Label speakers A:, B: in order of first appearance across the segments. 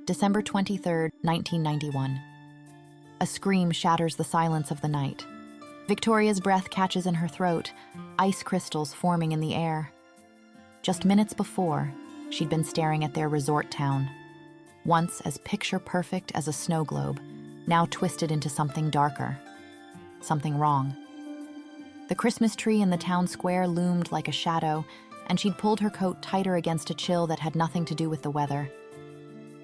A: December 23rd, 1991. A scream shatters the silence of the night. Victoria's breath catches in her throat, ice crystals forming in the air. Just minutes before, she'd been staring at their resort town, once as picture-perfect as a snow globe, now twisted into something darker. Something wrong. The Christmas tree in the town square loomed like a shadow, and she'd pulled her coat tighter against a chill that had nothing to do with the weather.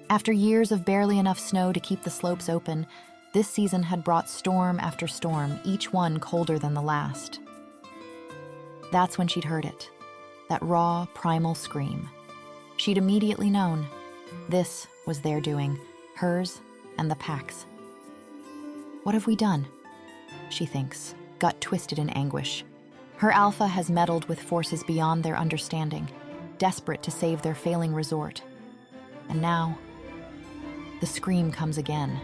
A: After years of barely enough snow to keep the slopes open, this season had brought storm after storm, each one colder than the last. That's when she'd heard it, that raw, primal scream. She'd immediately known. This was their doing, hers and the pack's. What have we done? She thinks, gut twisted in anguish. Her alpha has meddled with forces beyond their understanding, desperate to save their failing resort. And now, the scream comes again.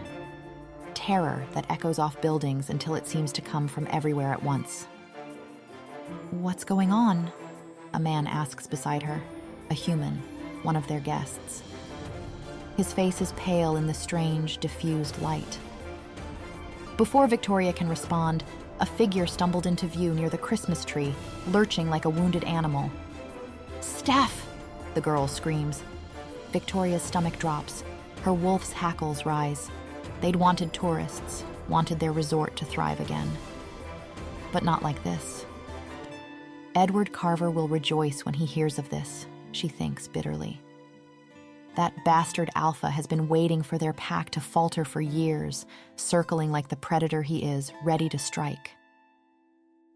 A: Terror that echoes off buildings until it seems to come from everywhere at once. What's going on? A man asks beside her, a human, one of their guests. His face is pale in the strange, diffused light. Before Victoria can respond, a figure stumbled into view near the Christmas tree, lurching like a wounded animal. "Steph!" the girl screams. Victoria's stomach drops. Her wolf's hackles rise. They'd wanted tourists, wanted their resort to thrive again. But not like this. Edward Carver will rejoice when he hears of this, she thinks bitterly. That bastard alpha has been waiting for their pack to falter for years, circling like the predator he is, ready to strike.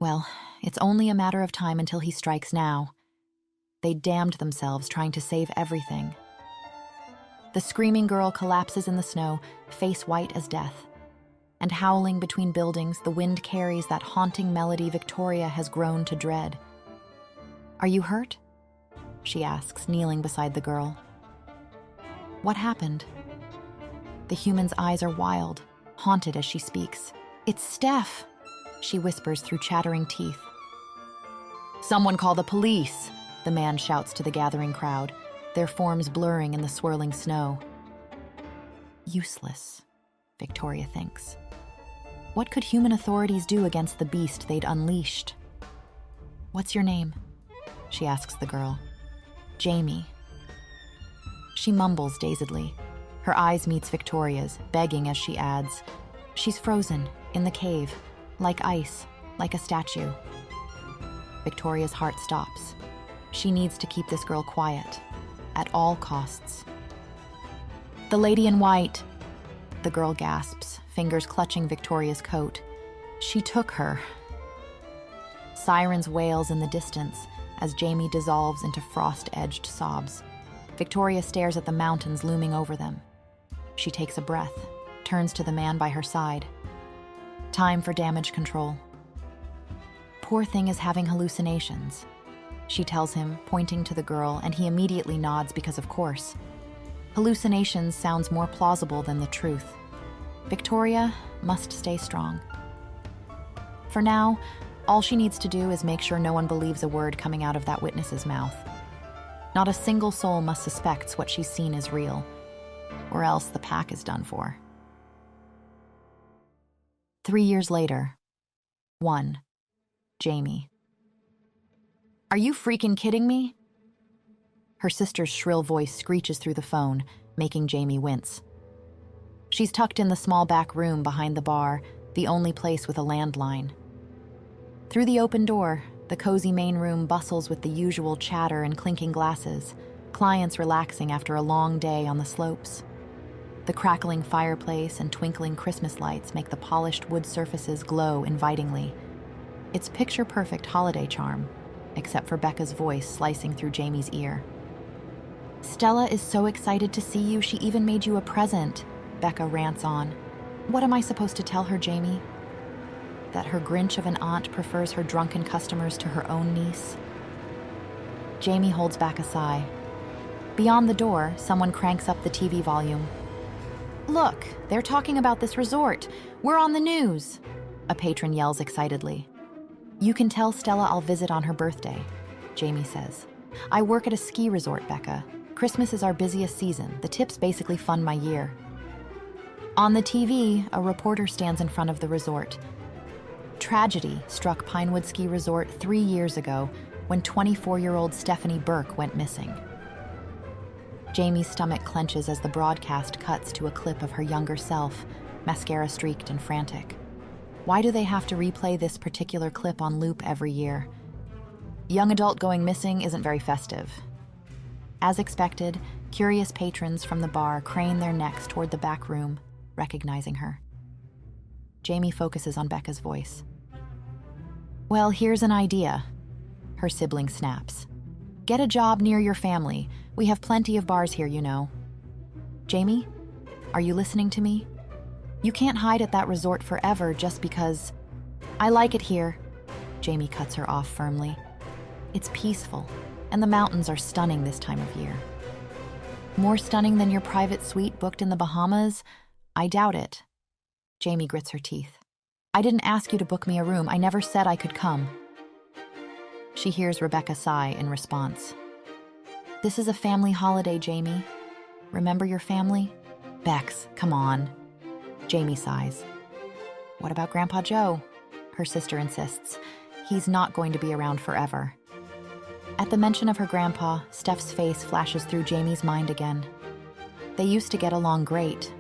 A: Well, it's only a matter of time until he strikes now. They damned themselves trying to save everything. The screaming girl collapses in the snow, face white as death. And howling between buildings, the wind carries that haunting melody Victoria has grown to dread. "Are you hurt?" she asks, kneeling beside the girl. "What happened?" The human's eyes are wild, haunted as she speaks. "It's Steph," she whispers through chattering teeth. "Someone call the police," the man shouts to the gathering crowd, their forms blurring in the swirling snow. Useless, Victoria thinks. What could human authorities do against the beast they'd unleashed? "What's your name?" she asks the girl. "Jamie." She mumbles dazedly. Her eyes meets Victoria's, begging as she adds, "She's frozen, in the cave, like ice, like a statue." Victoria's heart stops. She needs to keep this girl quiet, at all costs. "The lady in white," the girl gasps, fingers clutching Victoria's coat. "She took her." Sirens wails in the distance as Jamie dissolves into frost-edged sobs. Victoria stares at the mountains looming over them. She takes a breath, turns to the man by her side. Time for damage control. "Poor thing is having hallucinations," she tells him, pointing to the girl, and he immediately nods because of course. Hallucinations sounds more plausible than the truth. Victoria must stay strong. For now, all she needs to do is make sure no one believes a word coming out of that witness's mouth. Not a single soul must suspect what she's seen is real, or else the pack is done for. 3 years later. 1. Jamie. "Are you freaking kidding me?" Her sister's shrill voice screeches through the phone, making Jamie wince. She's tucked in the small back room behind the bar, the only place with a landline. Through the open door, the cozy main room bustles with the usual chatter and clinking glasses, clients relaxing after a long day on the slopes. The crackling fireplace and twinkling Christmas lights make the polished wood surfaces glow invitingly. It's picture-perfect holiday charm, except for Becca's voice slicing through Jamie's ear. "Stella is so excited to see you, she even made you a present," Becca rants on. "What am I supposed to tell her, Jamie? That her Grinch of an aunt prefers her drunken customers to her own niece?" Jamie holds back a sigh. Beyond the door, someone cranks up the TV volume. "Look, they're talking about this resort. We're on the news," a patron yells excitedly. "You can tell Stella I'll visit on her birthday," Jamie says. "I work at a ski resort, Becca. Christmas is our busiest season. The tips basically fund my year. On the TV, a reporter stands in front of the resort. Tragedy struck Pinewood Ski Resort 3 years ago when 24-year-old Stephanie Burke went missing. Jamie's stomach clenches as the broadcast cuts to a clip of her younger self, mascara-streaked and frantic. Why do they have to replay this particular clip on loop every year? Young adult going missing isn't very festive. As expected, curious patrons from the bar crane their necks toward the back room, recognizing her. Jamie focuses on Becca's voice. "Well, here's an idea," her sibling snaps. "Get a job near your family. We have plenty of bars here, you know." "Jamie, are you listening to me? You can't hide at that resort forever just because—" "I like it here," Jamie cuts her off firmly. "It's peaceful, and the mountains are stunning this time of year." "More stunning than your private suite booked in the Bahamas? I doubt it." Jamie grits her teeth. "I didn't ask you to book me a room. I never said I could come." She hears Rebecca sigh in response. "This is a family holiday, Jamie. Remember your family?" "Bex, come on." Jamie sighs. "What about Grandpa Joe?" her sister insists. "He's not going to be around forever." At the mention of her grandpa, Steph's face flashes through Jamie's mind again. They used to get along great.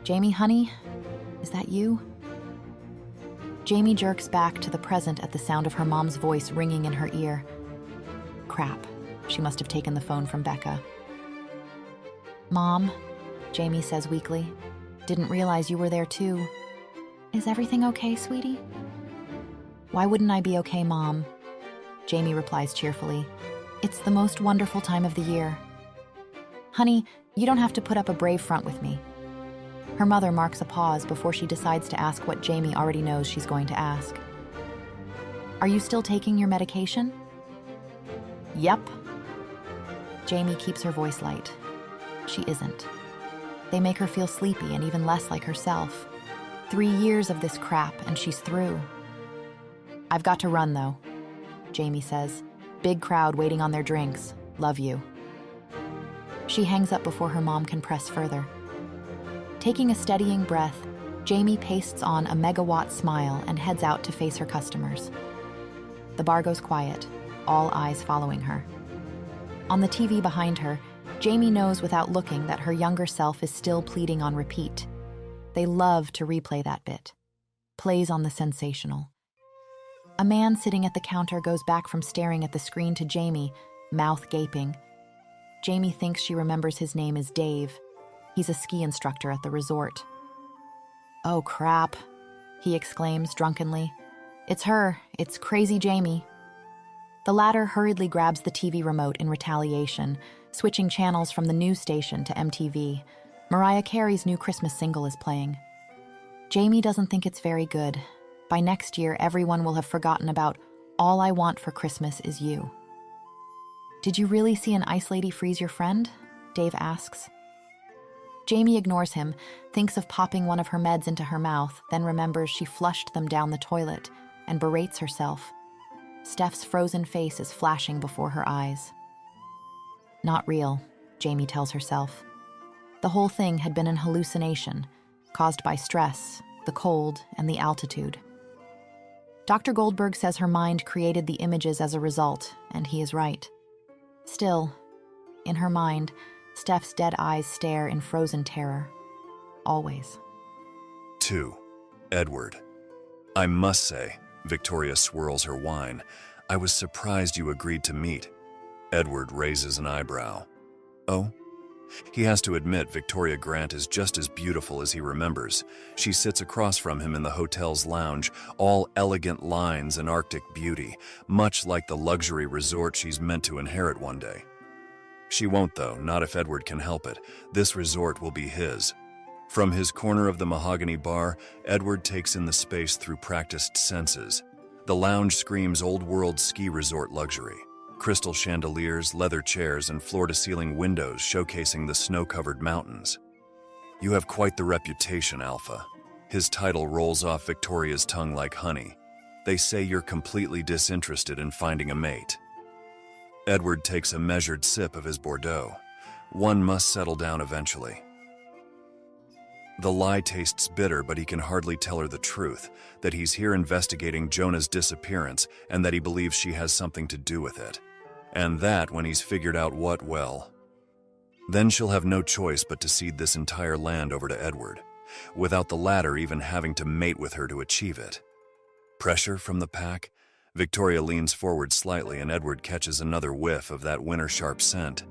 A: "Jamie, honey, is that you?" Jamie jerks back to the present at the sound of her mom's voice ringing in her ear. Crap, she must have taken the phone from Becca. "Mom," Jamie says weakly, "didn't realize you were there too. Is everything okay, sweetie?" "Why wouldn't I be okay, Mom?" Jamie replies cheerfully. "It's the most wonderful time of the year." "Honey, you don't have to put up a brave front with me." Her mother marks a pause before she decides to ask what Jamie already knows she's going to ask. "Are you still taking your medication?" "Yep." Jamie keeps her voice light. She isn't. They make her feel sleepy and even less like herself. 3 years of this crap and she's through. "I've got to run, though," Jamie says. "Big crowd waiting on their drinks. Love you." She hangs up before her mom can press further. Taking a steadying breath, Jamie pastes on a megawatt smile and heads out to face her customers. The bar goes quiet, all eyes following her. On the TV behind her, Jamie knows without looking that her younger self is still pleading on repeat. They love to replay that bit. Plays on the sensational. A man sitting at the counter goes back from staring at the screen to Jamie, mouth gaping. Jamie thinks she remembers his name is Dave. He's a ski instructor at the resort. "Oh, crap," he exclaims drunkenly. "It's her. It's Crazy Jamie." The latter hurriedly grabs the TV remote in retaliation, switching channels from the news station to MTV. Mariah Carey's new Christmas single is playing. Jamie doesn't think it's very good. By next year, everyone will have forgotten about "All I Want for Christmas Is You." "Did you really see an ice lady freeze your friend?" Dave asks. Jamie ignores him, thinks of popping one of her meds into her mouth, then remembers she flushed them down the toilet, and berates herself. Steph's frozen face is flashing before her eyes. Not real, Jamie tells herself. The whole thing had been an hallucination, caused by stress, the cold, and the altitude. Dr. Goldberg says her mind created the images as a result, and he is right. Still, in her mind, Steph's dead eyes stare in frozen terror. Always.
B: 2. Edward. "I must say," Victoria swirls her wine, "I was surprised you agreed to meet." Edward raises an eyebrow. "Oh?" He has to admit Victoria Grant is just as beautiful as he remembers. She sits across from him in the hotel's lounge, all elegant lines and Arctic beauty, much like the luxury resort she's meant to inherit one day. She won't, though, not if Edward can help it. This resort will be his. From his corner of the mahogany bar, Edward takes in the space through practiced senses. The lounge screams old-world ski resort luxury. Crystal chandeliers, leather chairs, and floor-to-ceiling windows showcasing the snow-covered mountains. "You have quite the reputation, Alpha." His title rolls off Victoria's tongue like honey. "They say you're completely disinterested in finding a mate." Edward takes a measured sip of his Bordeaux. One must settle down eventually. The lie tastes bitter, but he can hardly tell her the truth, that he's here investigating Jonah's disappearance and that he believes she has something to do with it. And that, when he's figured out what, well, then she'll have no choice but to cede this entire land over to Edward, without the latter even having to mate with her to achieve it. Pressure from the pack? Victoria leans forward slightly and Edward catches another whiff of that winter-sharp scent.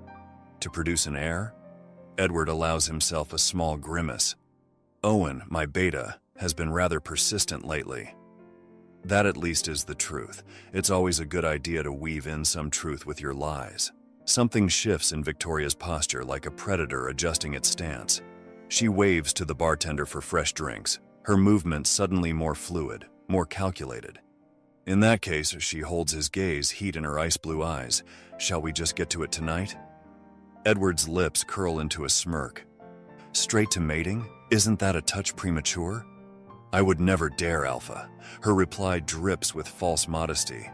B: To produce an heir? Edward allows himself a small grimace. Owen, my beta, has been rather persistent lately. That at least is the truth. It's always a good idea to weave in some truth with your lies. Something shifts in Victoria's posture like a predator adjusting its stance. She waves to the bartender for fresh drinks, her movements suddenly more fluid, more calculated. In that case, she holds his gaze, heat in her ice blue eyes. Shall we just get to it tonight? Edward's lips curl into a smirk. Straight to mating? Isn't that a touch premature? I would never dare, Alpha. Her reply drips with false modesty.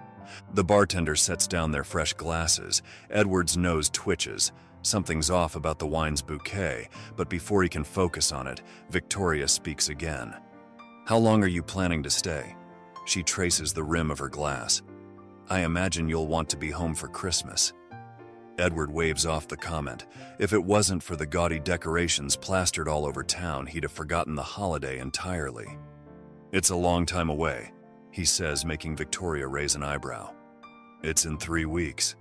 B: The bartender sets down their fresh glasses. Edward's nose twitches. Something's off about the wine's bouquet, but before he can focus on it, Victoria speaks again. How long are you planning to stay? She traces the rim of her glass. I imagine you'll want to be home for Christmas. Edward waves off the comment. If it wasn't for the gaudy decorations plastered all over town, he'd have forgotten the holiday entirely. It's a long time away, he says, making Victoria raise an eyebrow. It's in 3 weeks.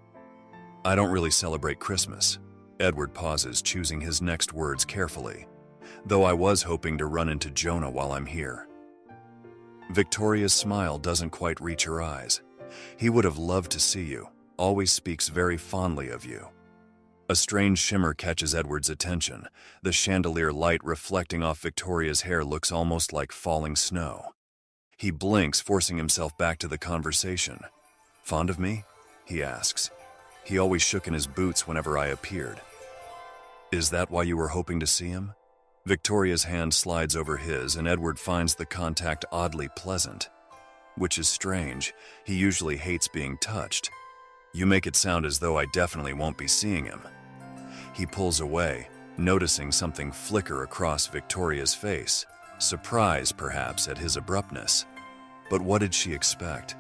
B: I don't really celebrate Christmas. Edward pauses, choosing his next words carefully. Though I was hoping to run into Jonah while I'm here. Victoria's smile doesn't quite reach her eyes. He would have loved to see you. Always speaks very fondly of you. A strange shimmer catches Edward's attention. The chandelier light reflecting off Victoria's hair looks almost like falling snow. He blinks, forcing himself back to the conversation. Fond of me? He asks. He always shook in his boots whenever I appeared. Is that why you were hoping to see him? Victoria's hand slides over his, and Edward finds the contact oddly pleasant. Which is strange. He usually hates being touched. You make it sound as though I definitely won't be seeing him. He pulls away, noticing something flicker across Victoria's face. Surprise, perhaps, at his abruptness. But what did she expect?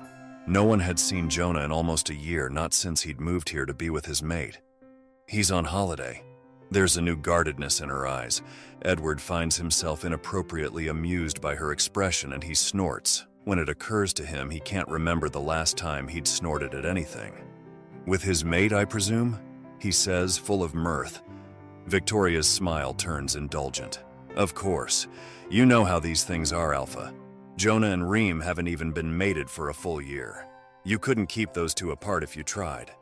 B: No one had seen Jonah in almost a year, not since he'd moved here to be with his mate. He's on holiday. There's a new guardedness in her eyes. Edward finds himself inappropriately amused by her expression, and he snorts. When it occurs to him, he can't remember the last time he'd snorted at anything. With his mate, I presume? He says, full of mirth. Victoria's smile turns indulgent. Of course. You know how these things are, Alpha. Jonah and Reem haven't even been mated for a full year. You couldn't keep those two apart if you tried.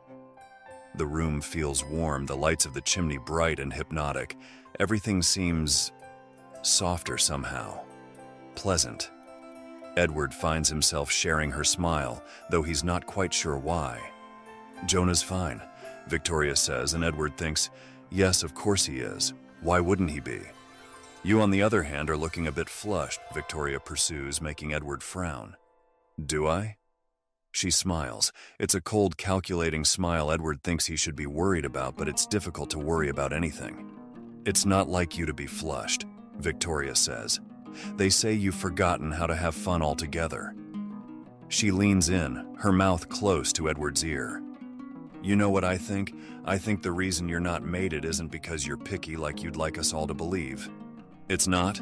B: The room feels warm, the lights of the chimney bright and hypnotic. Everything seems softer somehow. Pleasant. Edward finds himself sharing her smile, though he's not quite sure why. Jonah's fine, Victoria says, and Edward thinks, yes, of course he is. Why wouldn't he be? You, on the other hand, are looking a bit flushed, Victoria pursues, making Edward frown. Do I? She smiles. It's a cold, calculating smile Edward thinks he should be worried about, but it's difficult to worry about anything. It's not like you to be flushed, Victoria says. They say you've forgotten how to have fun altogether. She leans in, her mouth close to Edward's ear. You know what I think? I think the reason you're not mated isn't because you're picky like you'd like us all to believe. It's not?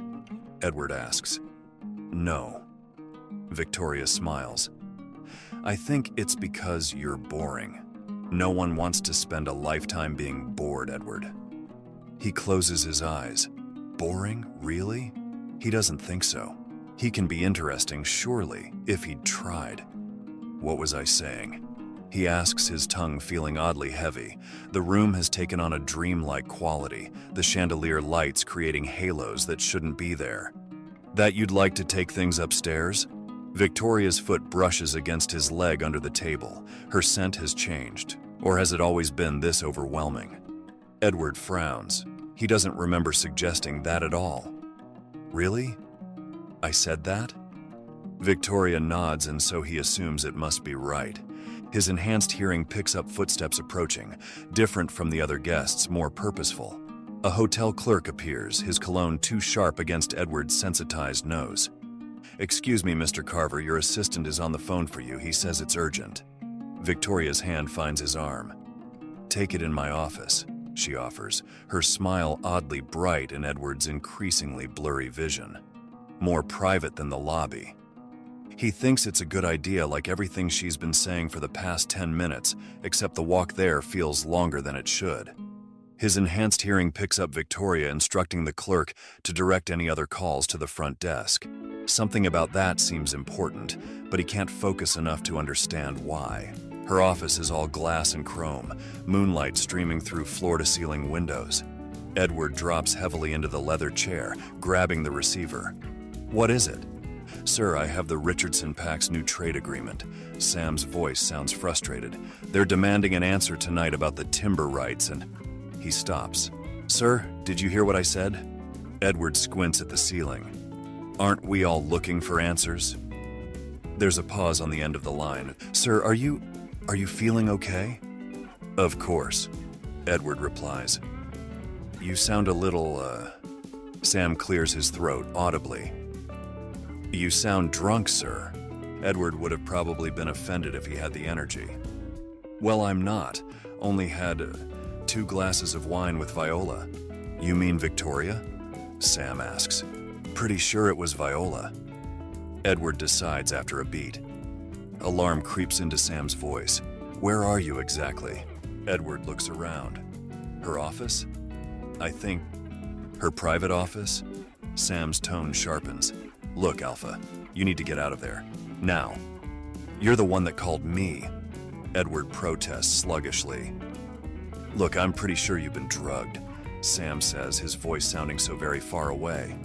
B: Edward asks. No. Victoria smiles. I think it's because you're boring. No one wants to spend a lifetime being bored, Edward. He closes his eyes. Boring? Really? He doesn't think so. He can be interesting, surely, if he'd tried. What was I saying? He asks, his tongue feeling oddly heavy. The room has taken on a dreamlike quality, the chandelier lights creating halos that shouldn't be there. That you'd like to take things upstairs? Victoria's foot brushes against his leg under the table. Her scent has changed. Or has it always been this overwhelming? Edward frowns. He doesn't remember suggesting that at all. Really? I said that? Victoria nods, and so he assumes it must be right. His enhanced hearing picks up footsteps approaching, different from the other guests, more purposeful. A hotel clerk appears, his cologne too sharp against Edward's sensitized nose. "Excuse me, Mr. Carver, your assistant is on the phone for you. He says it's urgent." Victoria's hand finds his arm. "Take it in my office," she offers, her smile oddly bright in Edward's increasingly blurry vision. More private than the lobby. He thinks it's a good idea, like everything she's been saying for the past 10 minutes, except the walk there feels longer than it should. His enhanced hearing picks up Victoria instructing the clerk to direct any other calls to the front desk. Something about that seems important, but he can't focus enough to understand why. Her office is all glass and chrome, moonlight streaming through floor-to-ceiling windows. Edward drops heavily into the leather chair, grabbing the receiver. "What is it?" "Sir, I have the Richardson Pack's new trade agreement." Sam's voice sounds frustrated. "They're demanding an answer tonight about the timber rights and—" He stops. "Sir, did you hear what I said?" Edward squints at the ceiling. "Aren't we all looking for answers?" There's a pause on the end of the line. "Sir, are you feeling okay?" "Of course," Edward replies. "You sound a little, Sam clears his throat audibly. "You sound drunk, sir." Edward would have probably been offended if he had the energy. "Well, I'm not. Only had 2 glasses of wine with Viola." "You mean Victoria?" Sam asks. "Pretty sure it was Viola." Edward decides after a beat. Alarm creeps into Sam's voice. "Where are you exactly?" Edward looks around. "Her office?" "I think." "Her private office?" Sam's tone sharpens. "Look, Alpha, you need to get out of there. Now." "You're the one that called me." Edward protests sluggishly. "Look, I'm pretty sure you've been drugged," Sam says, his voice sounding so very far away.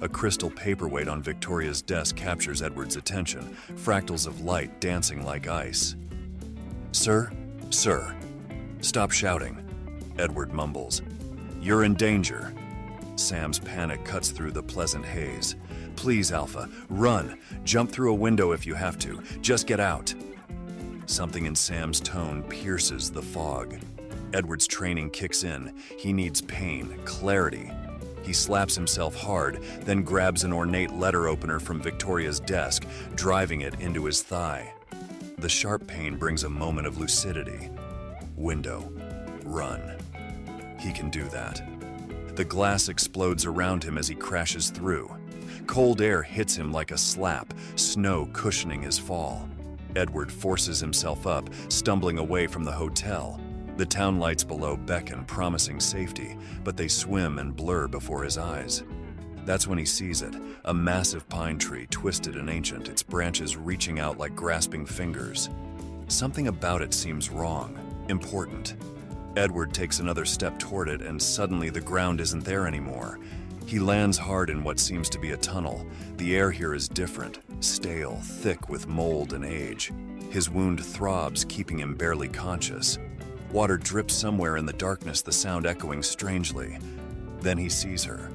B: A crystal paperweight on Victoria's desk captures Edward's attention, fractals of light dancing like ice. "Sir? Sir." "Stop shouting," Edward mumbles. "You're in danger." Sam's panic cuts through the pleasant haze. "Please, Alpha, run. Jump through a window if you have to. Just get out." Something in Sam's tone pierces the fog. Edward's training kicks in. He needs pain, clarity. He slaps himself hard, then grabs an ornate letter opener from Victoria's desk, driving it into his thigh. The sharp pain brings a moment of lucidity. Window. Run. He can do that. The glass explodes around him as he crashes through. Cold air hits him like a slap, snow cushioning his fall. Edward forces himself up, stumbling away from the hotel. The town lights below beckon, promising safety, but they swim and blur before his eyes. That's when he sees it, a massive pine tree, twisted and ancient, its branches reaching out like grasping fingers. Something about it seems wrong, important. Edward takes another step toward it, and suddenly the ground isn't there anymore. He lands hard in what seems to be a tunnel. The air here is different, stale, thick with mold and age. His wound throbs, keeping him barely conscious. Water drips somewhere in the darkness, the sound echoing strangely. Then he sees her.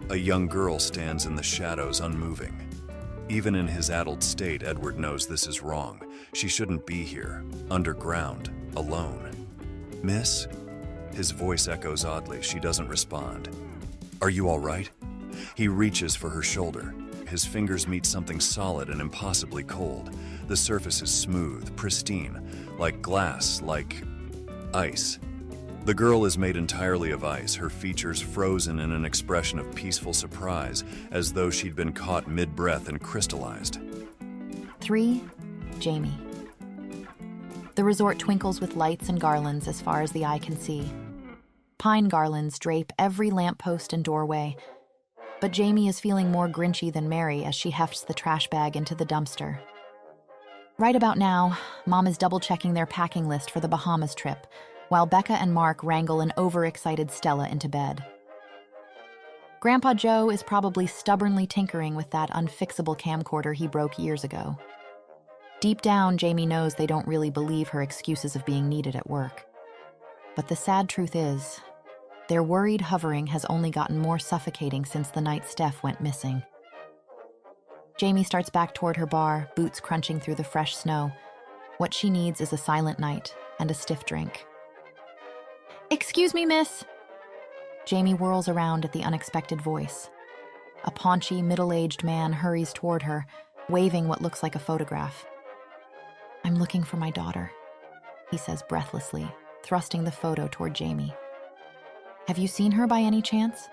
B: A young girl stands in the shadows, unmoving. Even in his addled state, Edward knows this is wrong. She shouldn't be here, underground, alone. "Miss?" His voice echoes oddly. She doesn't respond. "Are you all right?" He reaches for her shoulder. His fingers meet something solid and impossibly cold. The surface is smooth, pristine, like glass, like ice. The girl is made entirely of ice, her features frozen in an expression of peaceful surprise, as though she'd been caught mid-breath and crystallized.
A: 3. Jamie. The resort twinkles with lights and garlands as far as the eye can see. Pine garlands drape every lamppost and doorway, but Jamie is feeling more grinchy than merry as she hefts the trash bag into the dumpster. Right about now, Mom is double-checking their packing list for the Bahamas trip, while Becca and Mark wrangle an overexcited Stella into bed. Grandpa Joe is probably stubbornly tinkering with that unfixable camcorder he broke years ago. Deep down, Jamie knows they don't really believe her excuses of being needed at work. But the sad truth is, their worried hovering has only gotten more suffocating since the night Steph went missing. Jamie starts back toward her bar, boots crunching through the fresh snow. What she needs is a silent night and a stiff drink. "Excuse me, miss." Jamie whirls around at the unexpected voice. A paunchy, middle-aged man hurries toward her, waving what looks like a photograph. "I'm looking for my daughter," he says breathlessly, thrusting the photo toward Jamie. "Have you seen her by any chance?"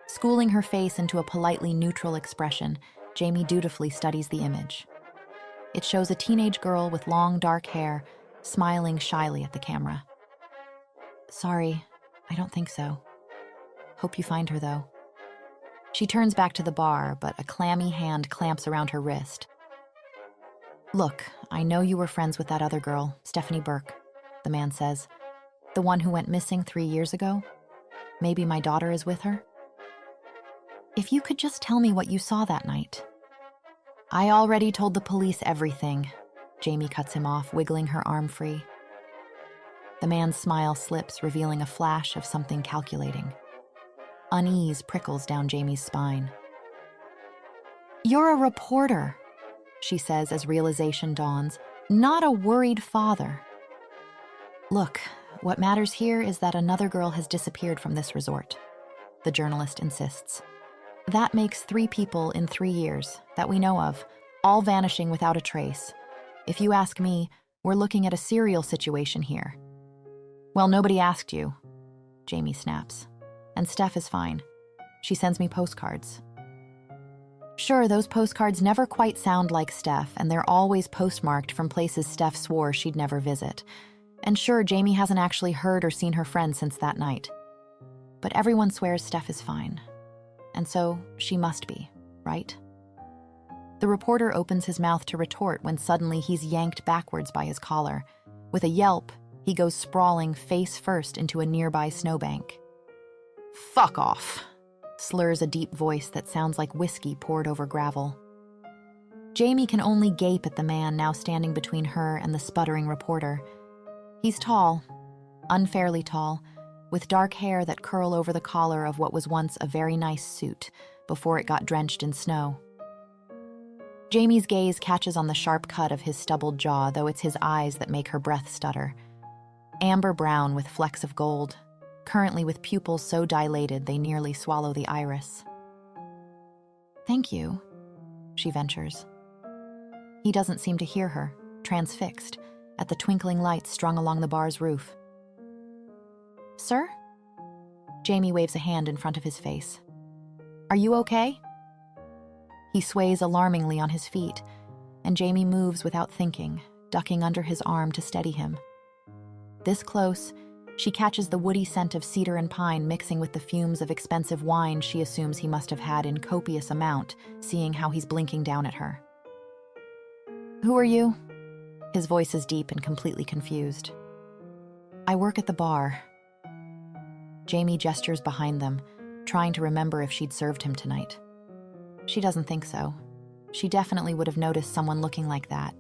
A: Schooling her face into a politely neutral expression, Jamie dutifully studies the image. It shows a teenage girl with long, dark hair, smiling shyly at the camera. "Sorry, I don't think so. Hope you find her, though." She turns back to the bar, but a clammy hand clamps around her wrist. "Look, I know you were friends with that other girl, Stephanie Burke," the man says. "The one who went missing 3 years ago? Maybe my daughter is with her? If you could just tell me what you saw that night." "I already told the police everything," Jamie cuts him off, wiggling her arm free. The man's smile slips, revealing a flash of something calculating. Unease prickles down Jamie's spine. "You're a reporter," she says as realization dawns, "not a worried father." "Look, what matters here is that another girl has disappeared from this resort," the journalist insists. "That makes 3 people in 3 years, that we know of, all vanishing without a trace. If you ask me, we're looking at a serial situation here." "Well, nobody asked you," Jamie snaps. "And Steph is fine. She sends me postcards." Sure, those postcards never quite sound like Steph, and they're always postmarked from places Steph swore she'd never visit. And sure, Jamie hasn't actually heard or seen her friend since that night. But everyone swears Steph is fine. And so, she must be, right? The reporter opens his mouth to retort when suddenly he's yanked backwards by his collar. With a yelp, he goes sprawling face first into a nearby snowbank. "Fuck off," slurs a deep voice that sounds like whiskey poured over gravel. Jamie can only gape at the man now standing between her and the sputtering reporter. He's tall, unfairly tall, with dark hair that curl over the collar of what was once a very nice suit before it got drenched in snow. Jamie's gaze catches on the sharp cut of his stubbled jaw, though it's his eyes that make her breath stutter. Amber brown with flecks of gold, currently with pupils so dilated they nearly swallow the iris. "Thank you," she ventures. He doesn't seem to hear her, transfixed, at the twinkling lights strung along the bar's roof. "Sir?" Jamie waves a hand in front of his face. "Are you okay?" He sways alarmingly on his feet, and Jamie moves without thinking, ducking under his arm to steady him. This close, she catches the woody scent of cedar and pine mixing with the fumes of expensive wine she assumes he must have had in copious amount, seeing how he's blinking down at her. "Who are you?" His voice is deep and completely confused. "I work at the bar." Jamie gestures behind them, trying to remember if she'd served him tonight. She doesn't think so. She definitely would have noticed someone looking like that.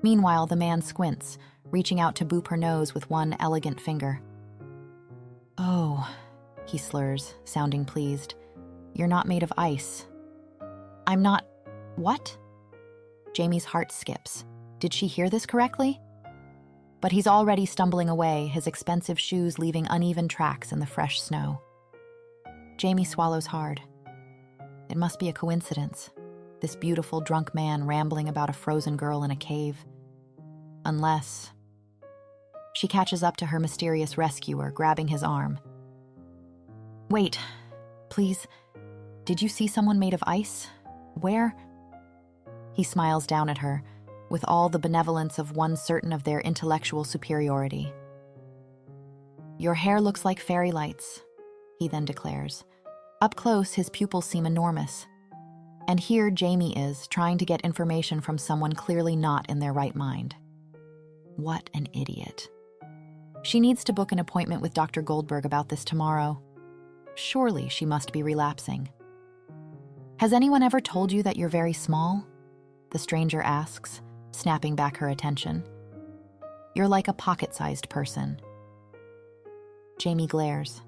A: Meanwhile, the man squints, reaching out to boop her nose with one elegant finger. "Oh," he slurs, sounding pleased. "You're not made of ice." "I'm not... what?" Jamie's heart skips. Did she hear this correctly? But he's already stumbling away, his expensive shoes leaving uneven tracks in the fresh snow. Jamie swallows hard. It must be a coincidence, this beautiful drunk man rambling about a frozen girl in a cave. Unless... She catches up to her mysterious rescuer, grabbing his arm. "Wait, please. Did you see someone made of ice? Where?" He smiles down at her, with all the benevolence of one certain of their intellectual superiority. "Your hair looks like fairy lights," he then declares. Up close, his pupils seem enormous. And here Jamie is, trying to get information from someone clearly not in their right mind. What an idiot. She needs to book an appointment with Dr. Goldberg about this tomorrow. Surely she must be relapsing. "Has anyone ever told you that you're very small?" the stranger asks, snapping back her attention. "You're like a pocket-sized person." Jamie glares.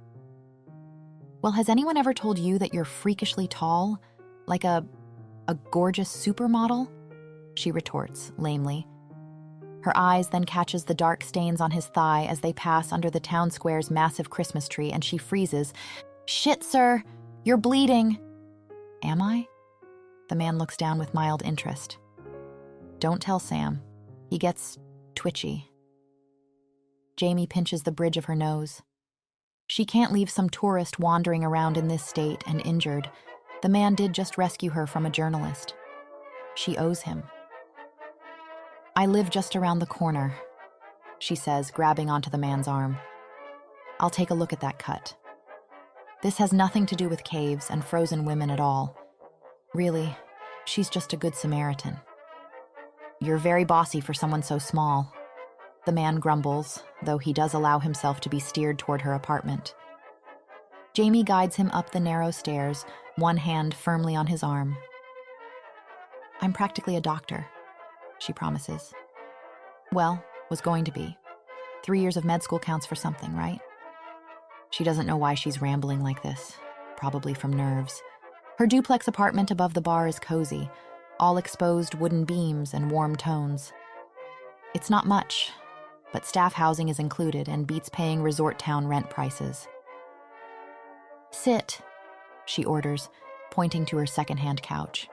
A: "Well, has anyone ever told you that you're freakishly tall? Like a gorgeous supermodel?" she retorts, lamely. Her eyes then catches the dark stains on his thigh as they pass under the town square's massive Christmas tree, and she freezes. "Shit, sir! You're bleeding!" "Am I?" The man looks down with mild interest. "Don't tell Sam." He gets twitchy. Jamie pinches the bridge of her nose. She can't leave some tourist wandering around in this state and injured. The man did just rescue her from a journalist. She owes him. "I live just around the corner," she says, grabbing onto the man's arm. "I'll take a look at that cut. This has nothing to do with caves and frozen women at all. Really, she's just a good Samaritan." "You're very bossy for someone so small," the man grumbles, though he does allow himself to be steered toward her apartment. Jamie guides him up the narrow stairs, one hand firmly on his arm. "I'm practically a doctor," she promises. "Well, was going to be. 3 years of med school counts for something, right?" She doesn't know why she's rambling like this, probably from nerves. Her duplex apartment above the bar is cozy, all exposed wooden beams and warm tones. It's not much, but staff housing is included and beats paying resort town rent prices. "Sit," she orders, pointing to her secondhand couch.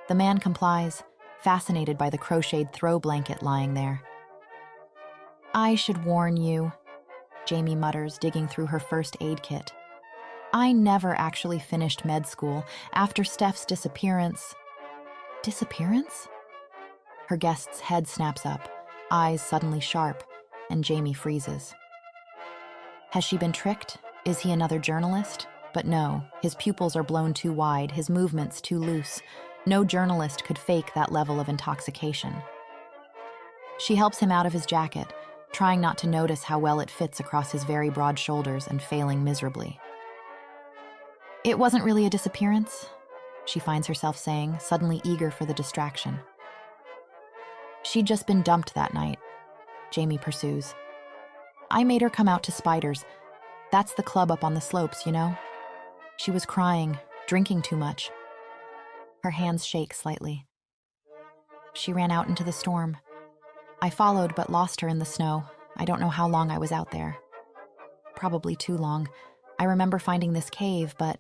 A: The man complies, fascinated by the crocheted throw blanket lying there. "I should warn you," Jamie mutters, digging through her first aid kit. "I never actually finished med school after Steph's disappearance." "Disappearance?" Her guest's head snaps up, eyes suddenly sharp, and Jamie freezes. Has she been tricked? Is he another journalist? But no, his pupils are blown too wide, his movements too loose. No journalist could fake that level of intoxication. She helps him out of his jacket, trying not to notice how well it fits across his very broad shoulders and failing miserably. "It wasn't really a disappearance," she finds herself saying, suddenly eager for the distraction. "She'd just been dumped that night," Jamie pursues. "I made her come out to Spiders. That's the club up on the slopes, you know? She was crying, drinking too much." Her hands shake slightly. "She ran out into the storm. I followed but lost her in the snow. I don't know how long I was out there. Probably too long. I remember finding this cave, but..."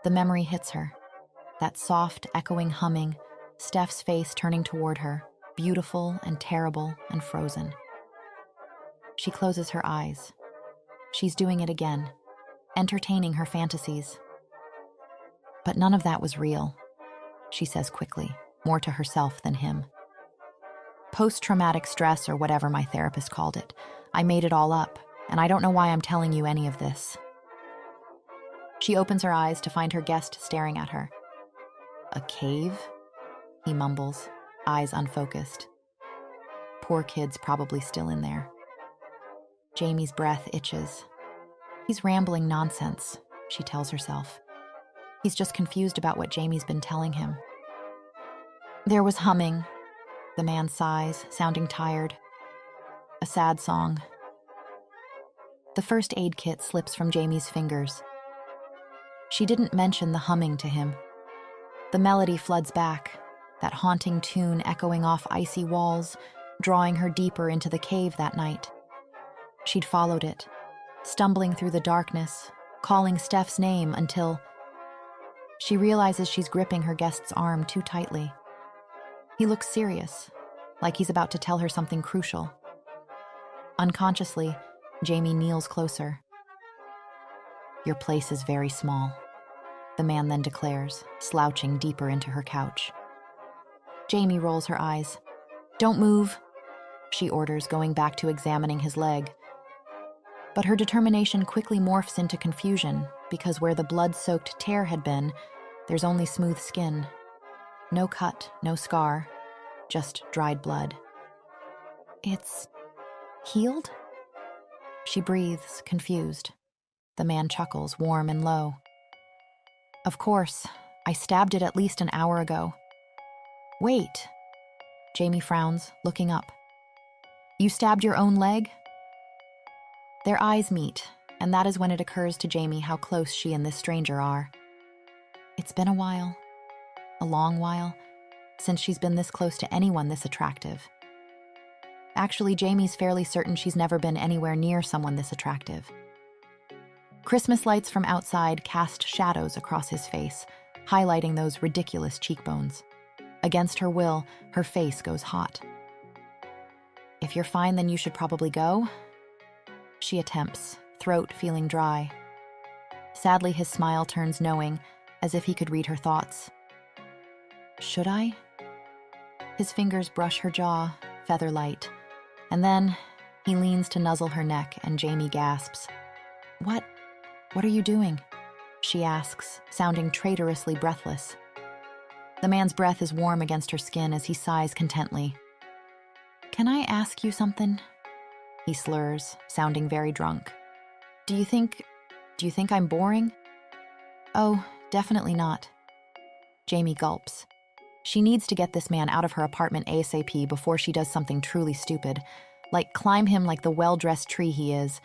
A: The memory hits her. That soft, echoing humming, Steph's face turning toward her, beautiful and terrible and frozen. She closes her eyes. She's doing it again, entertaining her fantasies. "But none of that was real," she says quickly, more to herself than him. "Post-traumatic stress, or whatever my therapist called it. I made it all up, and I don't know why I'm telling you any of this." She opens her eyes to find her guest staring at her. "A cave?" he mumbles, eyes unfocused. Poor kid's probably still in there. Jamie's breath itches. He's rambling nonsense, she tells herself. He's just confused about what Jamie's been telling him. "There was humming," the man sighs, sounding tired. "A sad song." The first aid kit slips from Jamie's fingers. She didn't mention the humming to him. The melody floods back, that haunting tune echoing off icy walls, drawing her deeper into the cave that night. She'd followed it, stumbling through the darkness, calling Steph's name until... She realizes she's gripping her guest's arm too tightly. He looks serious, like he's about to tell her something crucial. Unconsciously, Jamie kneels closer. "Your place is very small," the man then declares, slouching deeper into her couch. Jamie rolls her eyes. "Don't move," she orders, going back to examining his leg. But her determination quickly morphs into confusion, because where the blood-soaked tear had been, there's only smooth skin. No cut, no scar, just dried blood. "It's healed?" She breathes, confused. The man chuckles, warm and low. "Of course, I stabbed it at least an hour ago." "Wait." Jamie frowns, looking up. "You stabbed your own leg?" Their eyes meet, and that is when it occurs to Jamie how close she and this stranger are. It's been a while. A long while. since she's been this close to anyone this attractive. Actually, Jamie's fairly certain she's never been anywhere near someone this attractive. Christmas lights from outside cast shadows across his face, highlighting those ridiculous cheekbones. Against her will, her face goes hot. "If you're fine, then you should probably go," she attempts, throat feeling dry. Sadly, his smile turns knowing, as if he could read her thoughts. "Should I?" His fingers brush her jaw, feather light, and then he leans to nuzzle her neck and Jamie gasps. What are you doing?" she asks, sounding traitorously breathless. The man's breath is warm against her skin as he sighs contently. "Can I ask you something?" he slurs, sounding very drunk. Do you think I'm boring?" "Oh, definitely not." Jamie gulps. She needs to get this man out of her apartment ASAP before she does something truly stupid, like climb him like the well-dressed tree he is,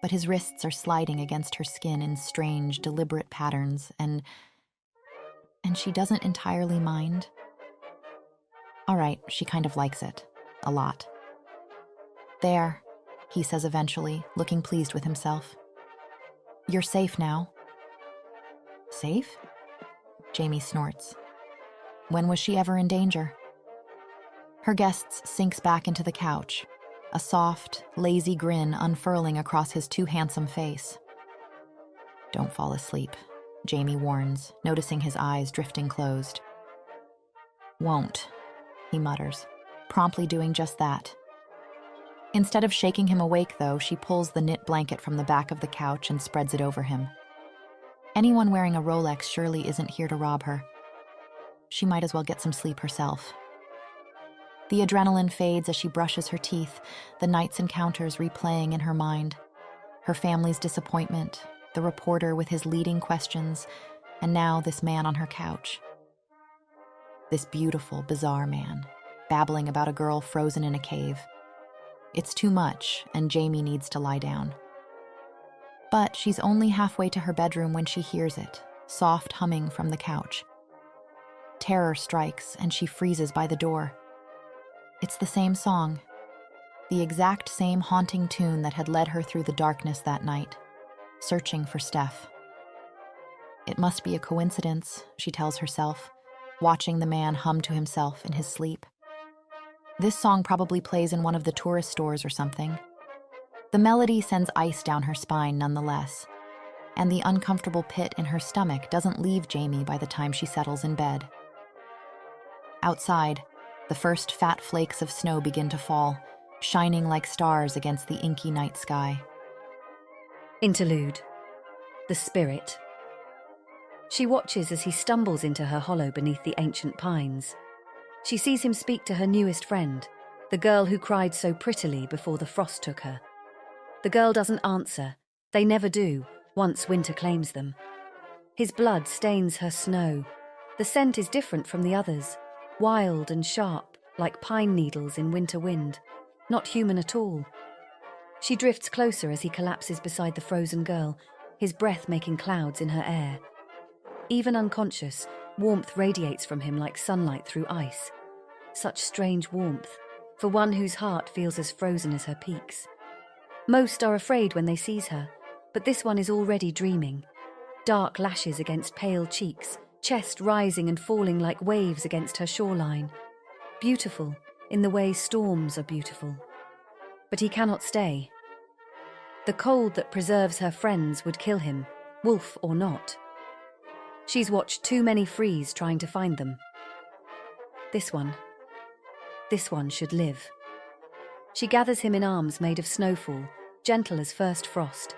A: but his wrists are sliding against her skin in strange, deliberate patterns, and she doesn't entirely mind. All right, she kind of likes it. A lot. "There," he says eventually, looking pleased with himself. "You're safe now." "Safe?" Jamie snorts. When was she ever in danger? Her guest sinks back into the couch, a soft, lazy grin unfurling across his too handsome face. "Don't fall asleep," Jamie warns, noticing his eyes drifting closed. "Won't," he mutters, promptly doing just that. Instead of shaking him awake, though, she pulls the knit blanket from the back of the couch and spreads it over him. Anyone wearing a Rolex surely isn't here to rob her. She might as well get some sleep herself. The adrenaline fades as she brushes her teeth, the night's encounters replaying in her mind. Her family's disappointment, the reporter with his leading questions, and now this man on her couch. This beautiful, bizarre man, babbling about a girl frozen in a cave. It's too much, and Jamie needs to lie down. But she's only halfway to her bedroom when she hears it, soft humming from the couch. Terror strikes, and she freezes by the door. It's the same song, the exact same haunting tune that had led her through the darkness that night, searching for Steph. It must be a coincidence, she tells herself, watching the man hum to himself in his sleep. This song probably plays in one of the tourist stores or something. The melody sends ice down her spine nonetheless, and the uncomfortable pit in her stomach doesn't leave Jamie by the time she settles in bed. Outside, the first fat flakes of snow begin to fall, shining like stars against the inky night sky.
C: Interlude. The Spirit. She watches as he stumbles into her hollow beneath the ancient pines. She sees him speak to her newest friend, the girl who cried so prettily before the frost took her. The girl doesn't answer. They never do, once winter claims them. His blood stains her snow. The scent is different from the others, wild and sharp, like pine needles in winter wind, not human at all. She drifts closer as he collapses beside the frozen girl, his breath making clouds in her air. Even unconscious, warmth radiates from him like sunlight through ice. Such strange warmth, for one whose heart feels as frozen as her peaks. Most are afraid when they seize her, but this one is already dreaming. Dark lashes against pale cheeks, chest rising and falling like waves against her shoreline. Beautiful, in the way storms are beautiful. But he cannot stay. The cold that preserves her friends would kill him, wolf or not. She's watched too many freeze trying to find them. This one should live. She gathers him in arms made of snowfall, gentle as first frost.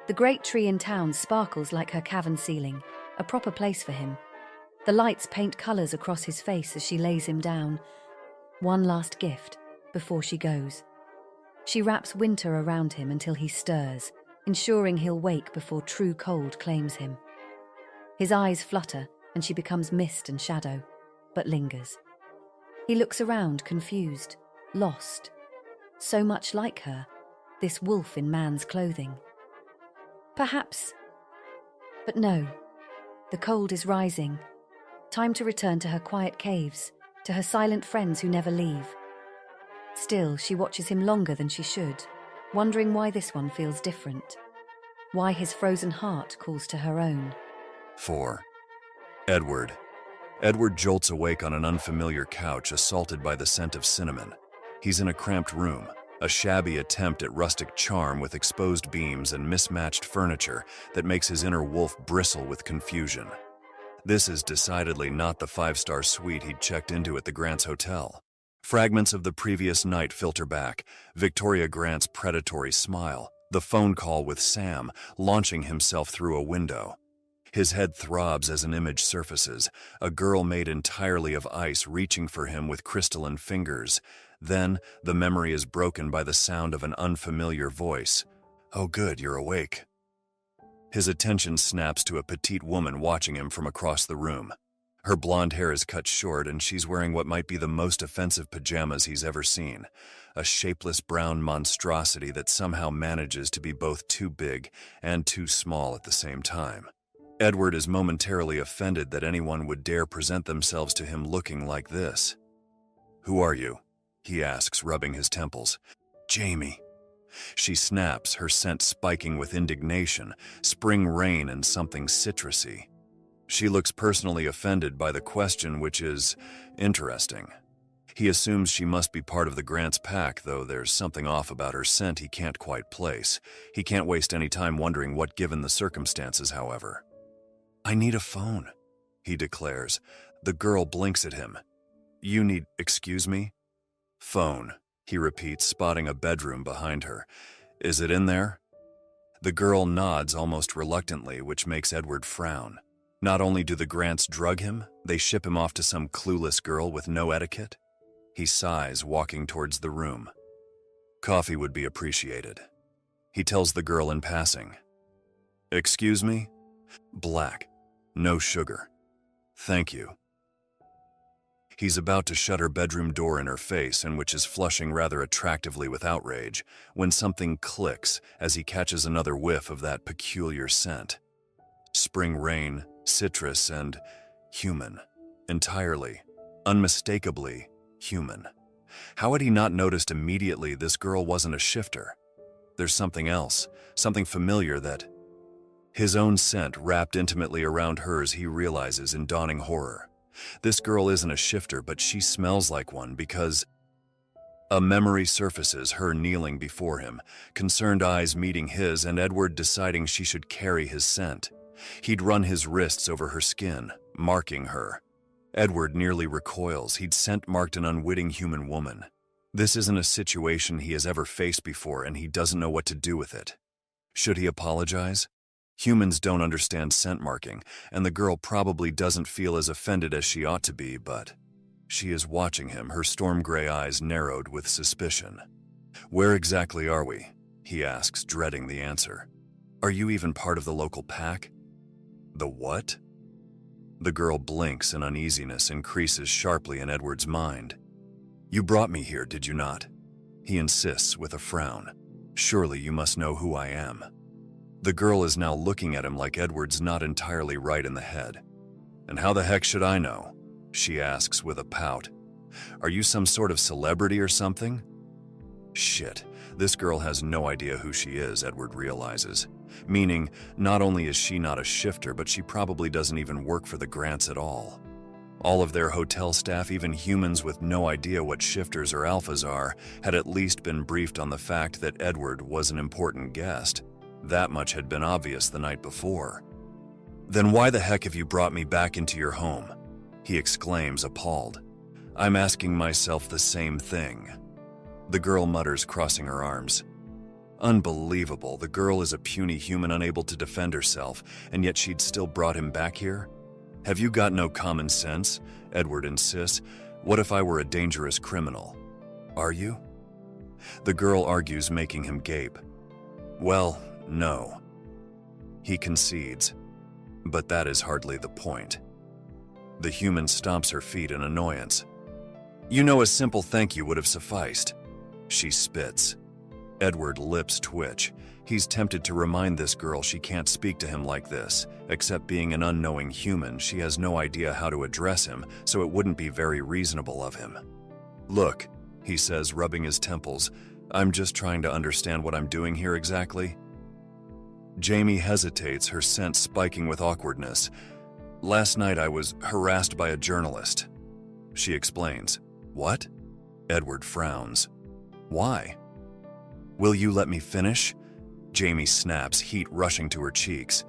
C: The great tree in town sparkles like her cavern ceiling, a proper place for him. The lights paint colours across his face as she lays him down. One last gift before she goes. She wraps winter around him until he stirs, ensuring he'll wake before true cold claims him. His eyes flutter and she becomes mist and shadow, but lingers. He looks around, confused, lost. So much like her, this wolf in man's clothing. Perhaps, but no. The cold is rising. Time to return to her quiet caves, to her silent friends who never leave. Still, she watches him longer than she should, wondering why this one feels different, why his frozen heart calls to her own.
B: 4. Edward. Edward jolts awake on an unfamiliar couch, assaulted by the scent of cinnamon. He's in a cramped room, a shabby attempt at rustic charm with exposed beams and mismatched furniture that makes his inner wolf bristle with confusion. This is decidedly not the 5-star suite he'd checked into at the Grant's Hotel. Fragments of the previous night filter back: Victoria Grant's predatory smile, the phone call with Sam, launching himself through a window. His head throbs as an image surfaces, a girl made entirely of ice reaching for him with crystalline fingers. Then, the memory is broken by the sound of an unfamiliar voice. "Oh good, you're awake." His attention snaps to a petite woman watching him from across the room. Her blonde hair is cut short and she's wearing what might be the most offensive pajamas he's ever seen. A shapeless brown monstrosity that somehow manages to be both too big and too small at the same time. Edward is momentarily offended that anyone would dare present themselves to him looking like this. "Who are you?" he asks, rubbing his temples. "Jamie." She snaps, her scent spiking with indignation, spring rain and something citrusy. She looks personally offended by the question, which is interesting. He assumes she must be part of the Grant's pack, though there's something off about her scent he can't quite place. He can't waste any time wondering what given the circumstances, however. "I need a phone," he declares. The girl blinks at him. "You need, excuse me?" "Phone," he repeats, spotting a bedroom behind her. "Is it in there?" The girl nods almost reluctantly, which makes Edward frown. Not only do the Grants drug him, they ship him off to some clueless girl with no etiquette. He sighs, walking towards the room. "Coffee would be appreciated," he tells the girl in passing. "Excuse me?" "Black. No sugar." "Thank you." He's about to shut her bedroom door in her face, and which is flushing rather attractively with outrage, when something clicks as he catches another whiff of that peculiar scent. Spring rain, citrus, and human. Entirely, unmistakably human. How had he not noticed immediately this girl wasn't a shifter? There's something else, something familiar that... His own scent wrapped intimately around hers, he realizes in dawning horror. This girl isn't a shifter, but she smells like one because... A memory surfaces, her kneeling before him, concerned eyes meeting his, and Edward deciding she should carry his scent. He'd run his wrists over her skin, marking her. Edward nearly recoils. He'd scent-marked an unwitting human woman. This isn't a situation he has ever faced before, and he doesn't know what to do with it. Should he apologize? Humans don't understand scent marking, and the girl probably doesn't feel as offended as she ought to be, but she is watching him, her storm gray eyes narrowed with suspicion. "Where exactly are we?" he asks, dreading the answer. "Are you even part of the local pack?" "The what?" The girl blinks, and uneasiness increases sharply in Edward's mind. "You brought me here, did you not?" he insists with a frown. "Surely you must know who I am." The girl is now looking at him like Edward's not entirely right in the head. "And how the heck should I know?" she asks with a pout. "Are you some sort of celebrity or something?" Shit, this girl has no idea who she is, Edward realizes. Meaning, not only is she not a shifter, but she probably doesn't even work for the Grants at all. All of their hotel staff, even humans with no idea what shifters or alphas are, had at least been briefed on the fact that Edward was an important guest. That much had been obvious the night before. "Then why the heck have you brought me back into your home?" he exclaims, appalled. "I'm asking myself the same thing." The girl mutters, crossing her arms. Unbelievable, the girl is a puny human unable to defend herself, and yet she'd still brought him back here? "Have you got no common sense?" Edward insists. "What if I were a dangerous criminal?" "Are you?" The girl argues, making him gape. "Well, no." He concedes. But that is hardly the point. The human stomps her feet in annoyance. "You know, a simple thank you would have sufficed." She spits. Edward's lips twitch. He's tempted to remind this girl she can't speak to him like this. Except being an unknowing human, she has no idea how to address him, so it wouldn't be very reasonable of him. "Look," he says, rubbing his temples, "I'm just trying to understand what I'm doing here exactly." Jamie hesitates, her sense spiking with awkwardness. "Last night I was harassed by a journalist," she explains. "What?" Edward frowns. "Why?" "Will you let me finish?" Jamie snaps, heat rushing to her cheeks.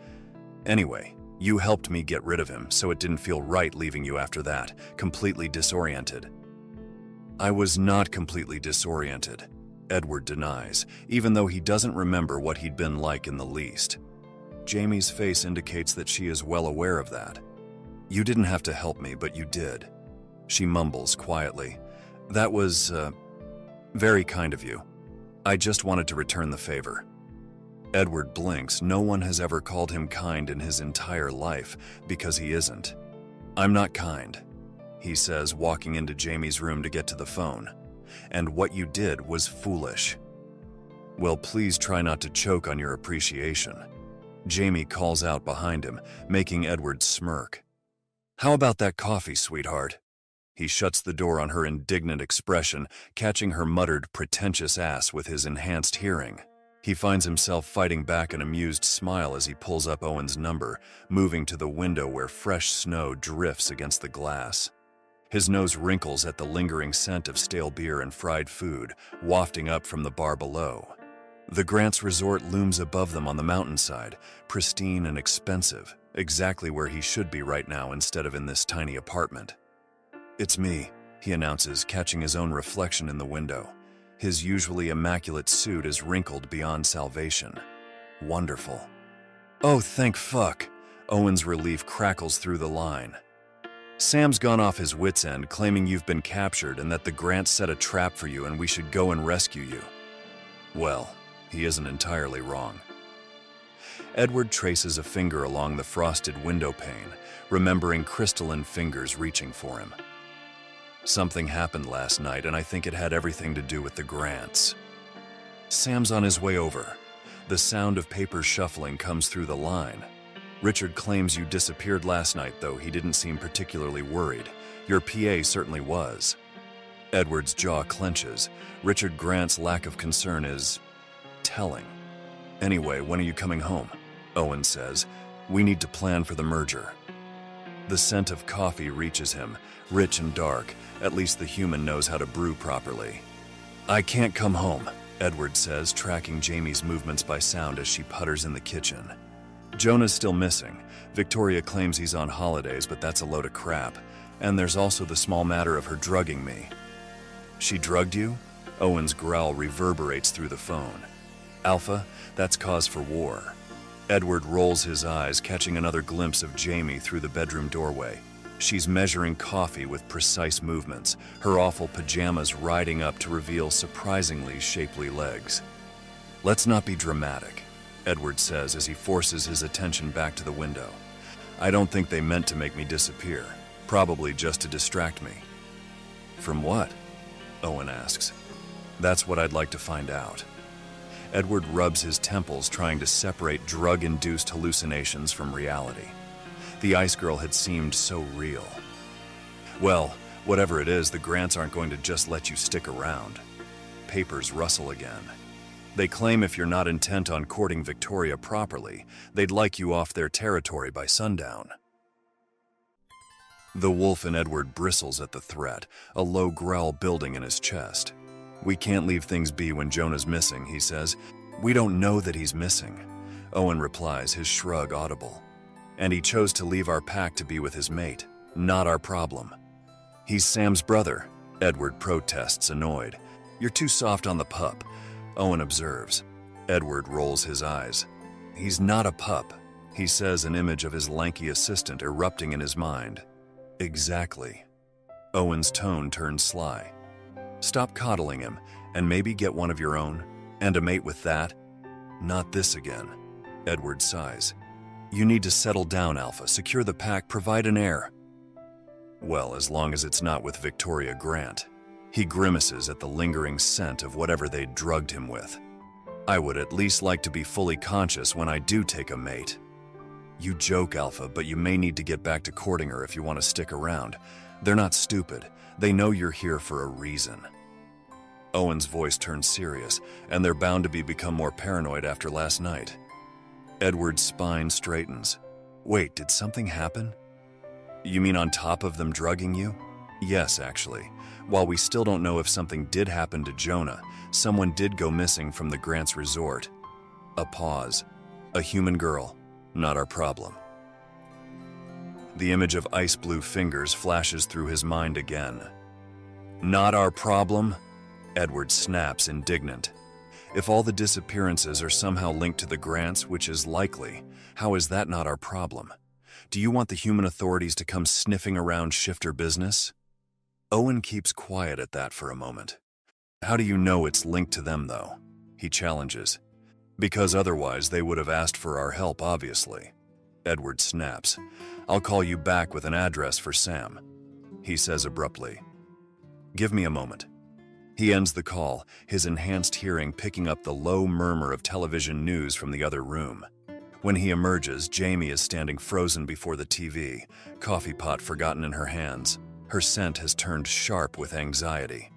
B: "Anyway, you helped me get rid of him, so it didn't feel right leaving you after that, completely disoriented." "I was not completely disoriented," Edward denies, even though he doesn't remember what he'd been like in the least. Jamie's face indicates that she is well aware of that. "You didn't have to help me, but you did," she mumbles quietly. "That was, very kind of you. I just wanted to return the favor." Edward blinks. No one has ever called him kind in his entire life, because he isn't. "I'm not kind," he says, walking into Jamie's room to get to the phone. "And what you did was foolish." "Well, please try not to choke on your appreciation," Jamie calls out behind him, making Edward smirk. "How about that coffee, sweetheart?" He shuts the door on her indignant expression, catching her muttered, pretentious ass with his enhanced hearing. He finds himself fighting back an amused smile as he pulls up Owen's number, moving to the window where fresh snow drifts against the glass. His nose wrinkles at the lingering scent of stale beer and fried food, wafting up from the bar below. The Grants Resort looms above them on the mountainside, pristine and expensive, exactly where he should be right now instead of in this tiny apartment. "It's me," he announces, catching his own reflection in the window. His usually immaculate suit is wrinkled beyond salvation. Wonderful. "Oh, thank fuck." Owen's relief crackles through the line. "Sam's gone off his wits' end, claiming you've been captured and that the Grants set a trap for you and we should go and rescue you." Well, he isn't entirely wrong. Edward traces a finger along the frosted window pane, remembering crystalline fingers reaching for him. "Something happened last night, and I think it had everything to do with the Grants." "Sam's on his way over." The sound of paper shuffling comes through the line. "Richard claims you disappeared last night, though he didn't seem particularly worried. Your PA certainly was." Edward's jaw clenches. Richard Grant's lack of concern is telling. "Anyway, when are you coming home?" Owen says. "We need to plan for the merger." The scent of coffee reaches him, rich and dark. At least the human knows how to brew properly. "I can't come home," Edward says, tracking Jamie's movements by sound as she putters in the kitchen. "Jonah's still missing. Victoria claims he's on holidays, but that's a load of crap. And there's also the small matter of her drugging me." "She drugged you?" Owen's growl reverberates through the phone. "Alpha, that's cause for war." Edward rolls his eyes, catching another glimpse of Jamie through the bedroom doorway. She's measuring coffee with precise movements, her awful pajamas riding up to reveal surprisingly shapely legs. "Let's not be dramatic," Edward says as he forces his attention back to the window. "I don't think they meant to make me disappear. Probably just to distract me." "From what?" Owen asks. "That's what I'd like to find out." Edward rubs his temples, trying to separate drug-induced hallucinations from reality. The Ice Girl had seemed so real. "Well, whatever it is, the Grants aren't going to just let you stick around." Papers rustle again. "They claim if you're not intent on courting Victoria properly, they'd like you off their territory by sundown." The wolf in Edward bristles at the threat, a low growl building in his chest. "We can't leave things be when Jonah's missing," he says. "We don't know that he's missing," Owen replies, his shrug audible. "And he chose to leave our pack to be with his mate. Not our problem." "He's Sam's brother," Edward protests, annoyed. "You're too soft on the pup," Owen observes. Edward rolls his eyes. "He's not a pup," he says, an image of his lanky assistant erupting in his mind. "Exactly." Owen's tone turns sly. "Stop coddling him, and maybe get one of your own. And a mate with that." "Not this again," Edward sighs. "You need to settle down, Alpha. Secure the pack, provide an heir." "Well, as long as it's not with Victoria Grant." He grimaces at the lingering scent of whatever they'd drugged him with. I would at least like to be fully conscious when I do take a mate. You joke, Alpha, but you may need to get back to courting her if you want to stick around. They're not stupid. They know you're here for a reason. Owen's voice turned serious, and they're bound to become more paranoid after last night. Edward's spine straightens. Wait, did something happen? You mean on top of them drugging you? Yes, actually. While we still don't know if something did happen to Jonah, someone did go missing from the Grants Resort. A pause. A human girl. Not our problem. The image of ice blue fingers flashes through his mind again. Not our problem? Edward snaps, indignant. If all the disappearances are somehow linked to the Grants, which is likely, how is that not our problem? Do you want the human authorities to come sniffing around shifter business? Owen keeps quiet at that for a moment. How do you know it's linked to them, though? He challenges. Because otherwise they would have asked for our help, obviously. Edward snaps. I'll call you back with an address for Sam, he says abruptly. Give me a moment. He ends the call, his enhanced hearing picking up the low murmur of television news from the other room. When he emerges, Jamie is standing frozen before the TV, coffee pot forgotten in her hands. Her scent has turned sharp with anxiety.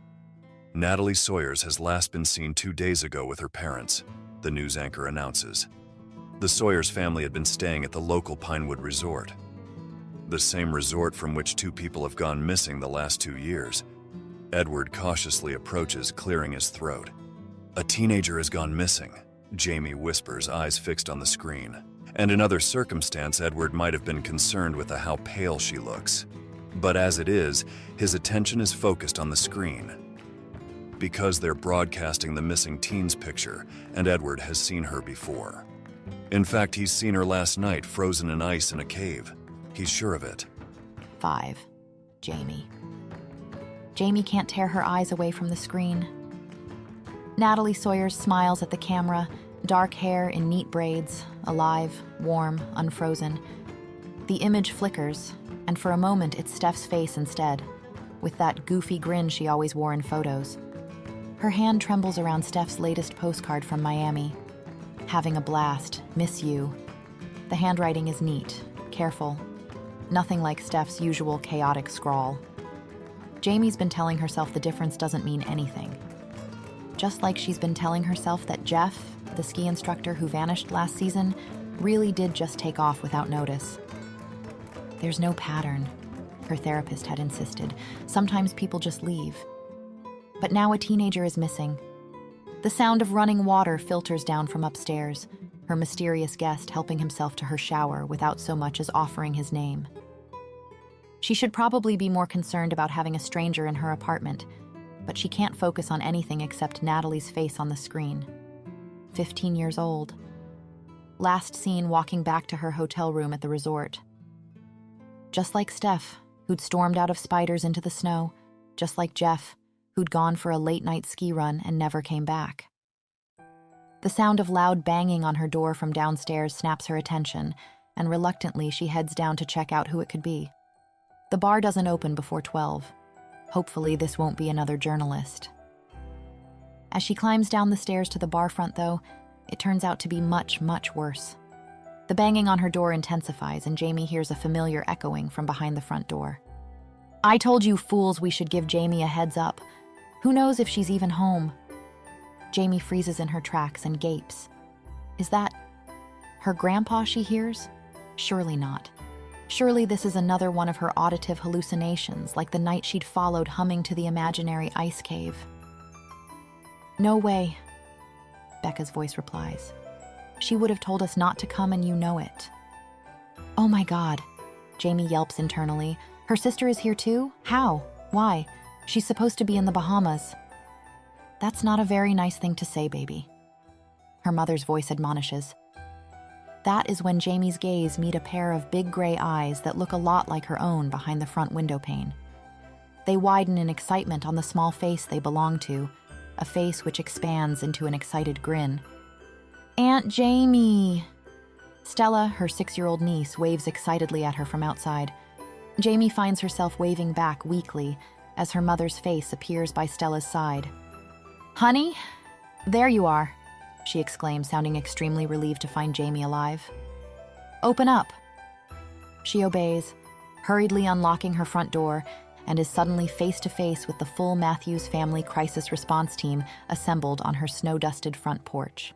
B: Natalie Sawyers has last been seen 2 days ago with her parents, the news anchor announces. The Sawyers family had been staying at the local Pinewood Resort. The same resort from which 2 people have gone missing the last 2 years. Edward cautiously approaches, clearing his throat. A teenager has gone missing, Jamie whispers, eyes fixed on the screen. And in other circumstance, Edward might have been concerned with how pale she looks. But as it is, his attention is focused on the screen. Because they're broadcasting the missing teen's picture, and Edward has seen her before. In fact, he's seen her last night frozen in ice in a cave. He's sure of it.
A: 5. Jamie. Jamie can't tear her eyes away from the screen. Natalie Sawyers smiles at the camera, dark hair in neat braids, alive, warm, unfrozen. The image flickers, and for a moment it's Steph's face instead, with that goofy grin she always wore in photos. Her hand trembles around Steph's latest postcard from Miami. Having a blast, miss you. The handwriting is neat, careful. Nothing like Steph's usual chaotic scrawl. Jamie's been telling herself the difference doesn't mean anything. Just like she's been telling herself that Jeff, the ski instructor who vanished last season, really did just take off without notice. There's no pattern, her therapist had insisted. Sometimes people just leave. But now a teenager is missing. The sound of running water filters down from upstairs, her mysterious guest helping himself to her shower without so much as offering his name. She should probably be more concerned about having a stranger in her apartment, but she can't focus on anything except Natalie's face on the screen. 15 years old. Last seen walking back to her hotel room at the resort. Just like Steph, who'd stormed out of spiders into the snow, just like Jeff, who'd gone for a late-night ski run and never came back. The sound of loud banging on her door from downstairs snaps her attention, and reluctantly she heads down to check out who it could be. The bar doesn't open before 12. Hopefully this won't be another journalist. As she climbs down the stairs to the bar front, though, it turns out to be much, much worse. The banging on her door intensifies, and Jamie hears a familiar echoing from behind the front door. I told you fools we should give Jamie a heads up. Who knows if she's even home? Jamie freezes in her tracks and gapes. Is that her grandpa she hears? Surely not. Surely this is another one of her auditive hallucinations, like the night she'd followed humming to the imaginary ice cave. No way, Becca's voice replies. She would have told us not to come, and you know it. Oh my God, Jamie yelps internally. Her sister is here too? How? Why? She's supposed to be in the Bahamas. That's not a very nice thing to say, baby. Her mother's voice admonishes. That is when Jamie's gaze meet a pair of big gray eyes that look a lot like her own behind the front window pane. They widen in excitement on the small face they belong to, a face which expands into an excited grin. Aunt Jamie! Stella, her 6-year-old niece, waves excitedly at her from outside. Jamie finds herself waving back weakly as her mother's face appears by Stella's side. Honey, there you are. she exclaims, sounding extremely relieved to find Jamie alive. "Open up." She obeys, hurriedly unlocking her front door, and is suddenly face to face with the full Matthews family crisis response team assembled on her snow-dusted front porch.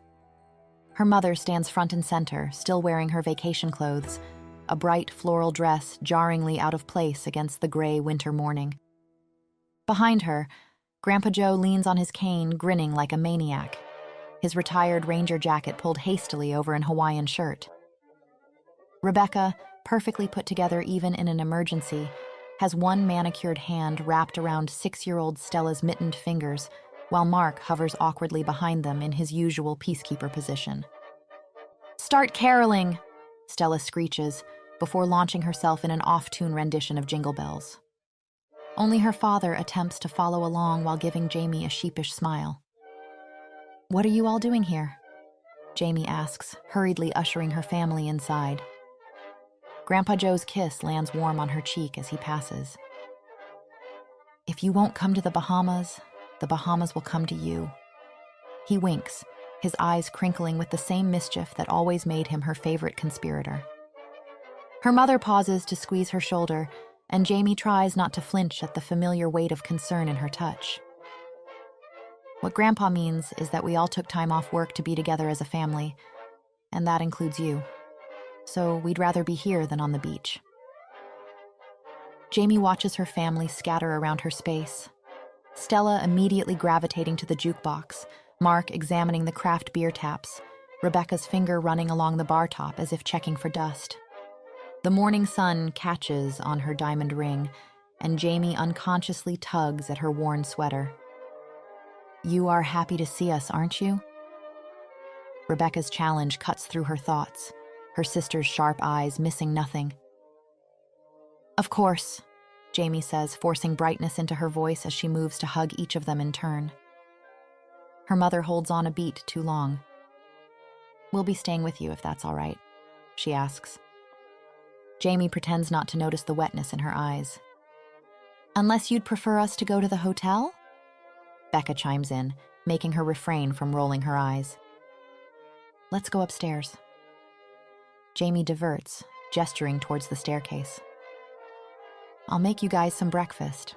A: Her mother stands front and center, still wearing her vacation clothes, a bright floral dress jarringly out of place against the gray winter morning. Behind her, Grandpa Joe leans on his cane, grinning like a maniac, his retired ranger jacket pulled hastily over an Hawaiian shirt. Rebecca, perfectly put together even in an emergency, has one manicured hand wrapped around 6-year-old Stella's mittened fingers, while Mark hovers awkwardly behind them in his usual peacekeeper position. "Start caroling," Stella screeches, before launching herself in an off-tune rendition of Jingle Bells. Only her father attempts to follow along while giving Jamie a sheepish smile. "What are you all doing here?" Jamie asks, hurriedly ushering her family inside. Grandpa Joe's kiss lands warm on her cheek as he passes. "If you won't come to the Bahamas will come to you." He winks, his eyes crinkling with the same mischief that always made him her favorite conspirator. Her mother pauses to squeeze her shoulder, and Jamie tries not to flinch at the familiar weight of concern in her touch. "What Grandpa means is that we all took time off work to be together as a family, and that includes you. So we'd rather be here than on the beach." Jamie watches her family scatter around her space. Stella immediately gravitating to the jukebox, Mark examining the craft beer taps, Rebecca's finger running along the bar top as if checking for dust. The morning sun catches on her diamond ring, and Jamie unconsciously tugs at her worn sweater. "You are happy to see us, aren't you?" Rebecca's challenge cuts through her thoughts, her sister's sharp eyes missing nothing. "Of course," Jamie says, forcing brightness into her voice as she moves to hug each of them in turn. Her mother holds on a beat too long. "We'll be staying with you if that's all right," she asks. Jamie pretends not to notice the wetness in her eyes. "Unless you'd prefer us to go to the hotel?" Becca chimes in, making her refrain from rolling her eyes. "Let's go upstairs." Jamie diverts, gesturing towards the staircase. "I'll make you guys some breakfast."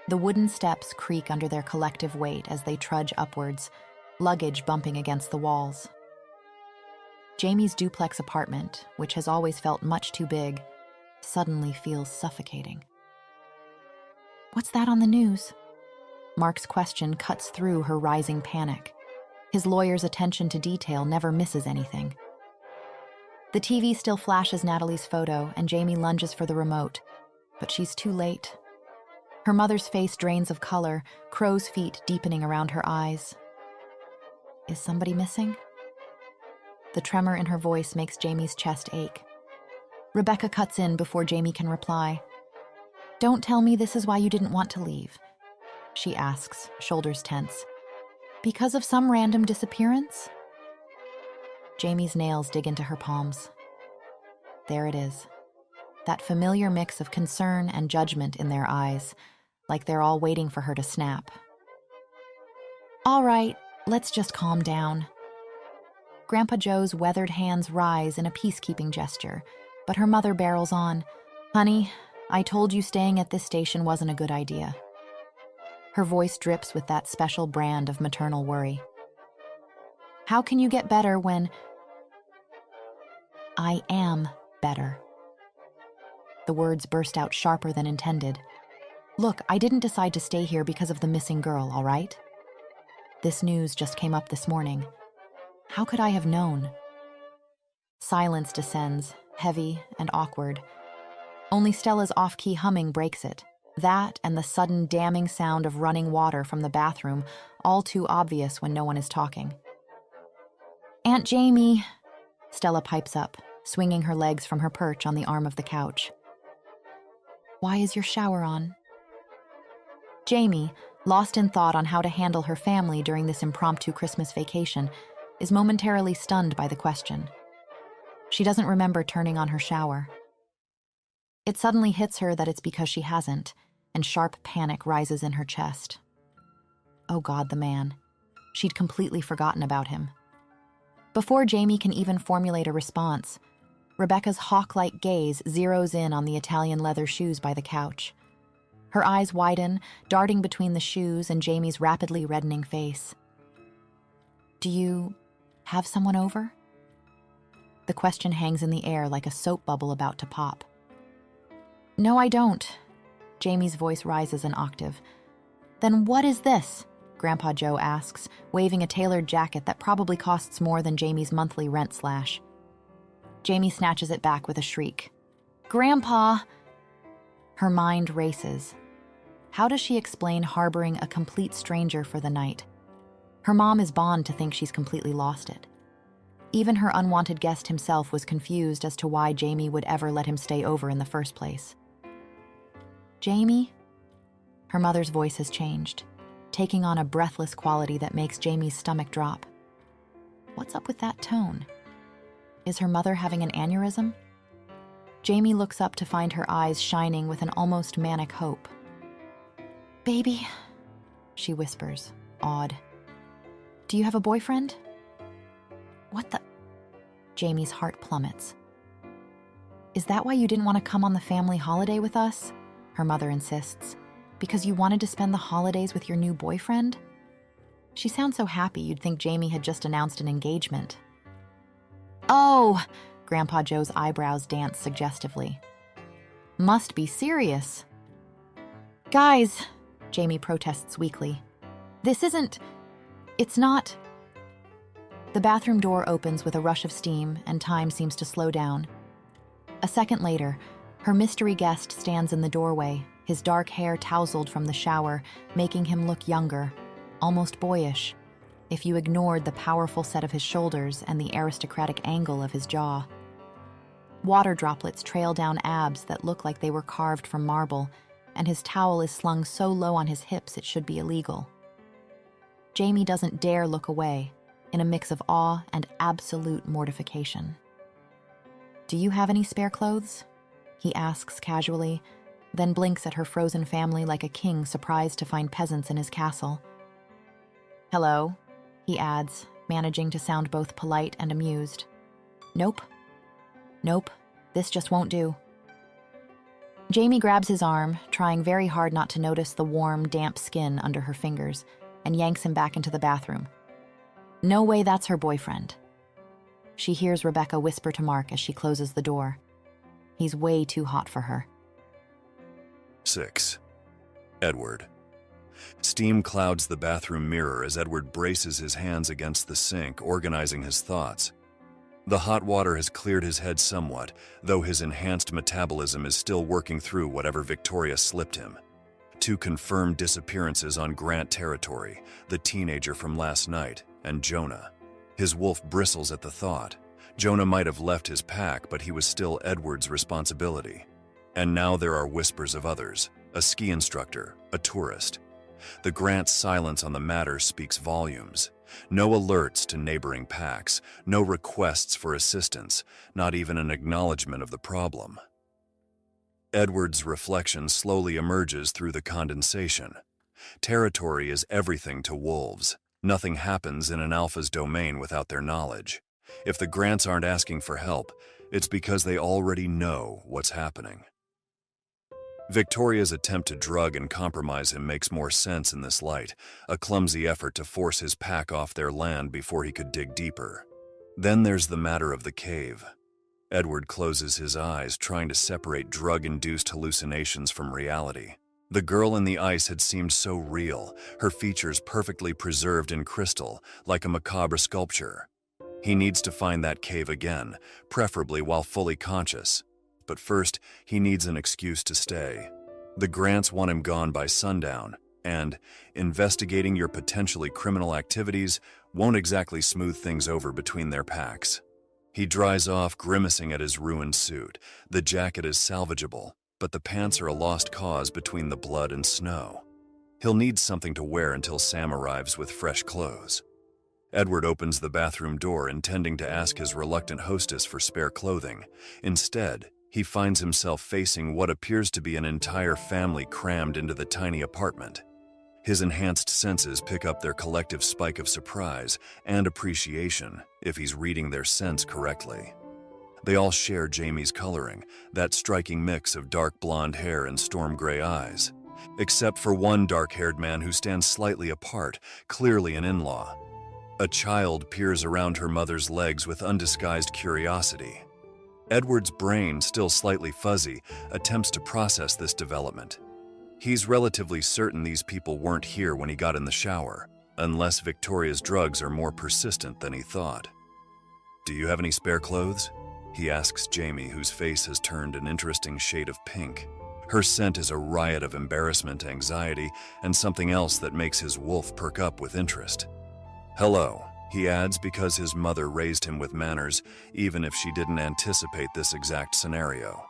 A: The wooden steps creak under their collective weight as they trudge upwards, luggage bumping against the walls. Jamie's duplex apartment, which has always felt much too big, suddenly feels suffocating. "What's that on the news?" Mark's question cuts through her rising panic. His lawyer's attention to detail never misses anything. The TV still flashes Natalie's photo, and Jamie lunges for the remote, but she's too late. Her mother's face drains of color, crow's feet deepening around her eyes. Is somebody missing? The tremor in her voice makes Jamie's chest ache. Rebecca cuts in before Jamie can reply. "Don't tell me this is why you didn't want to leave," she asks, shoulders tense. "Because of some random disappearance?" Jamie's nails dig into her palms. There it is. That familiar mix of concern and judgment in their eyes, like they're all waiting for her to snap. "All right, let's just calm down." Grandpa Joe's weathered hands rise in a peacekeeping gesture, but her mother barrels on. "Honey, I told you staying at this station wasn't a good idea." Her voice drips with that special brand of maternal worry. "How can you get better when—" "I am better." The words burst out sharper than intended. "Look, I didn't decide to stay here because of the missing girl, all right? This news just came up this morning. How could I have known?" Silence descends, heavy and awkward. Only Stella's off-key humming breaks it. That and the sudden damning sound of running water from the bathroom, all too obvious when no one is talking. "Aunt Jamie," Stella pipes up, swinging her legs from her perch on the arm of the couch. "Why is your shower on?" Jamie, lost in thought on how to handle her family during this impromptu Christmas vacation, is momentarily stunned by the question. She doesn't remember turning on her shower. It suddenly hits her that it's because she hasn't, and sharp panic rises in her chest. Oh God, the man. She'd completely forgotten about him. Before Jamie can even formulate a response, Rebecca's hawk-like gaze zeroes in on the Italian leather shoes by the couch. Her eyes widen, darting between the shoes and Jamie's rapidly reddening face. "Do you have someone over?" The question hangs in the air like a soap bubble about to pop. "No, I don't." Jamie's voice rises an octave. "Then what is this?" Grandpa Joe asks, waving a tailored jacket that probably costs more than Jamie's monthly rent slash. Jamie snatches it back with a shriek. "Grandpa!" Her mind races. How does she explain harboring a complete stranger for the night? Her mom is bound to think she's completely lost it. Even her unwanted guest himself was confused as to why Jamie would ever let him stay over in the first place. "Jamie?" Her mother's voice has changed, taking on a breathless quality that makes Jamie's stomach drop. What's up with that tone? Is her mother having an aneurysm? Jamie looks up to find her eyes shining with an almost manic hope. "Baby," she whispers, awed. "Do you have a boyfriend?" "What the?" Jamie's heart plummets. "Is that why you didn't want to come on the family holiday with us?" Her mother insists. "Because you wanted to spend the holidays with your new boyfriend?" She sounds so happy you'd think Jamie had just announced an engagement. "Oh!" Grandpa Joe's eyebrows dance suggestively. "Must be serious." "Guys," Jamie protests weakly. "This isn't... It's not..." The bathroom door opens with a rush of steam, and time seems to slow down. A second later, her mystery guest stands in the doorway, his dark hair tousled from the shower, making him look younger, almost boyish, if you ignored the powerful set of his shoulders and the aristocratic angle of his jaw. Water droplets trail down abs that look like they were carved from marble, and his towel is slung so low on his hips it should be illegal. Jamie doesn't dare look away, in a mix of awe and absolute mortification. "Do you have any spare clothes?" he asks casually, then blinks at her frozen family like a king surprised to find peasants in his castle. "Hello," he adds, managing to sound both polite and amused. "Nope. Nope, this just won't do." Jamie grabs his arm, trying very hard not to notice the warm, damp skin under her fingers, and yanks him back into the bathroom. No way that's her boyfriend. She hears Rebecca whisper to Mark as she closes the door. He's way too hot for her.
B: 6. Edward. Steam clouds the bathroom mirror as Edward braces his hands against the sink, organizing his thoughts. The hot water has cleared his head somewhat, though his enhanced metabolism is still working through whatever Victoria slipped him. 2 confirmed disappearances on Grant territory, the teenager from last night, and Jonah. His wolf bristles at the thought. Jonah might have left his pack, but he was still Edward's responsibility. And now there are whispers of others, a ski instructor, a tourist. The Grant's silence on the matter speaks volumes. No alerts to neighboring packs, no requests for assistance, not even an acknowledgement of the problem. Edward's reflection slowly emerges through the condensation. Territory is everything to wolves. Nothing happens in an alpha's domain without their knowledge. If the Grants aren't asking for help, it's because they already know what's happening. Victoria's attempt to drug and compromise him makes more sense in this light, a clumsy effort to force his pack off their land before he could dig deeper. Then there's the matter of the cave. Edward closes his eyes, trying to separate drug-induced hallucinations from reality. The girl in the ice had seemed so real, her features perfectly preserved in crystal, like a macabre sculpture. He needs to find that cave again, preferably while fully conscious. But first, he needs an excuse to stay. The Grants want him gone by sundown, and investigating your potentially criminal activities won't exactly smooth things over between their packs. He dries off, grimacing at his ruined suit. The jacket is salvageable, but the pants are a lost cause between the blood and snow. He'll need something to wear until Sam arrives with fresh clothes. Edward opens the bathroom door, intending to ask his reluctant hostess for spare clothing. Instead, he finds himself facing what appears to be an entire family crammed into the tiny apartment. His enhanced senses pick up their collective spike of surprise and appreciation if he's reading their scents correctly. They all share Jamie's coloring, that striking mix of dark blonde hair and storm gray eyes, except for one dark-haired man who stands slightly apart, clearly an in-law. A child peers around her mother's legs with undisguised curiosity. Edward's brain, still slightly fuzzy, attempts to process this development. He's relatively certain these people weren't here when he got in the shower, unless Victoria's drugs are more persistent than he thought. "Do you have any spare clothes?" he asks Jamie, whose face has turned an interesting shade of pink. Her scent is a riot of embarrassment, anxiety, and something else that makes his wolf perk up with interest. "Hello," he adds, because his mother raised him with manners, even if she didn't anticipate this exact scenario.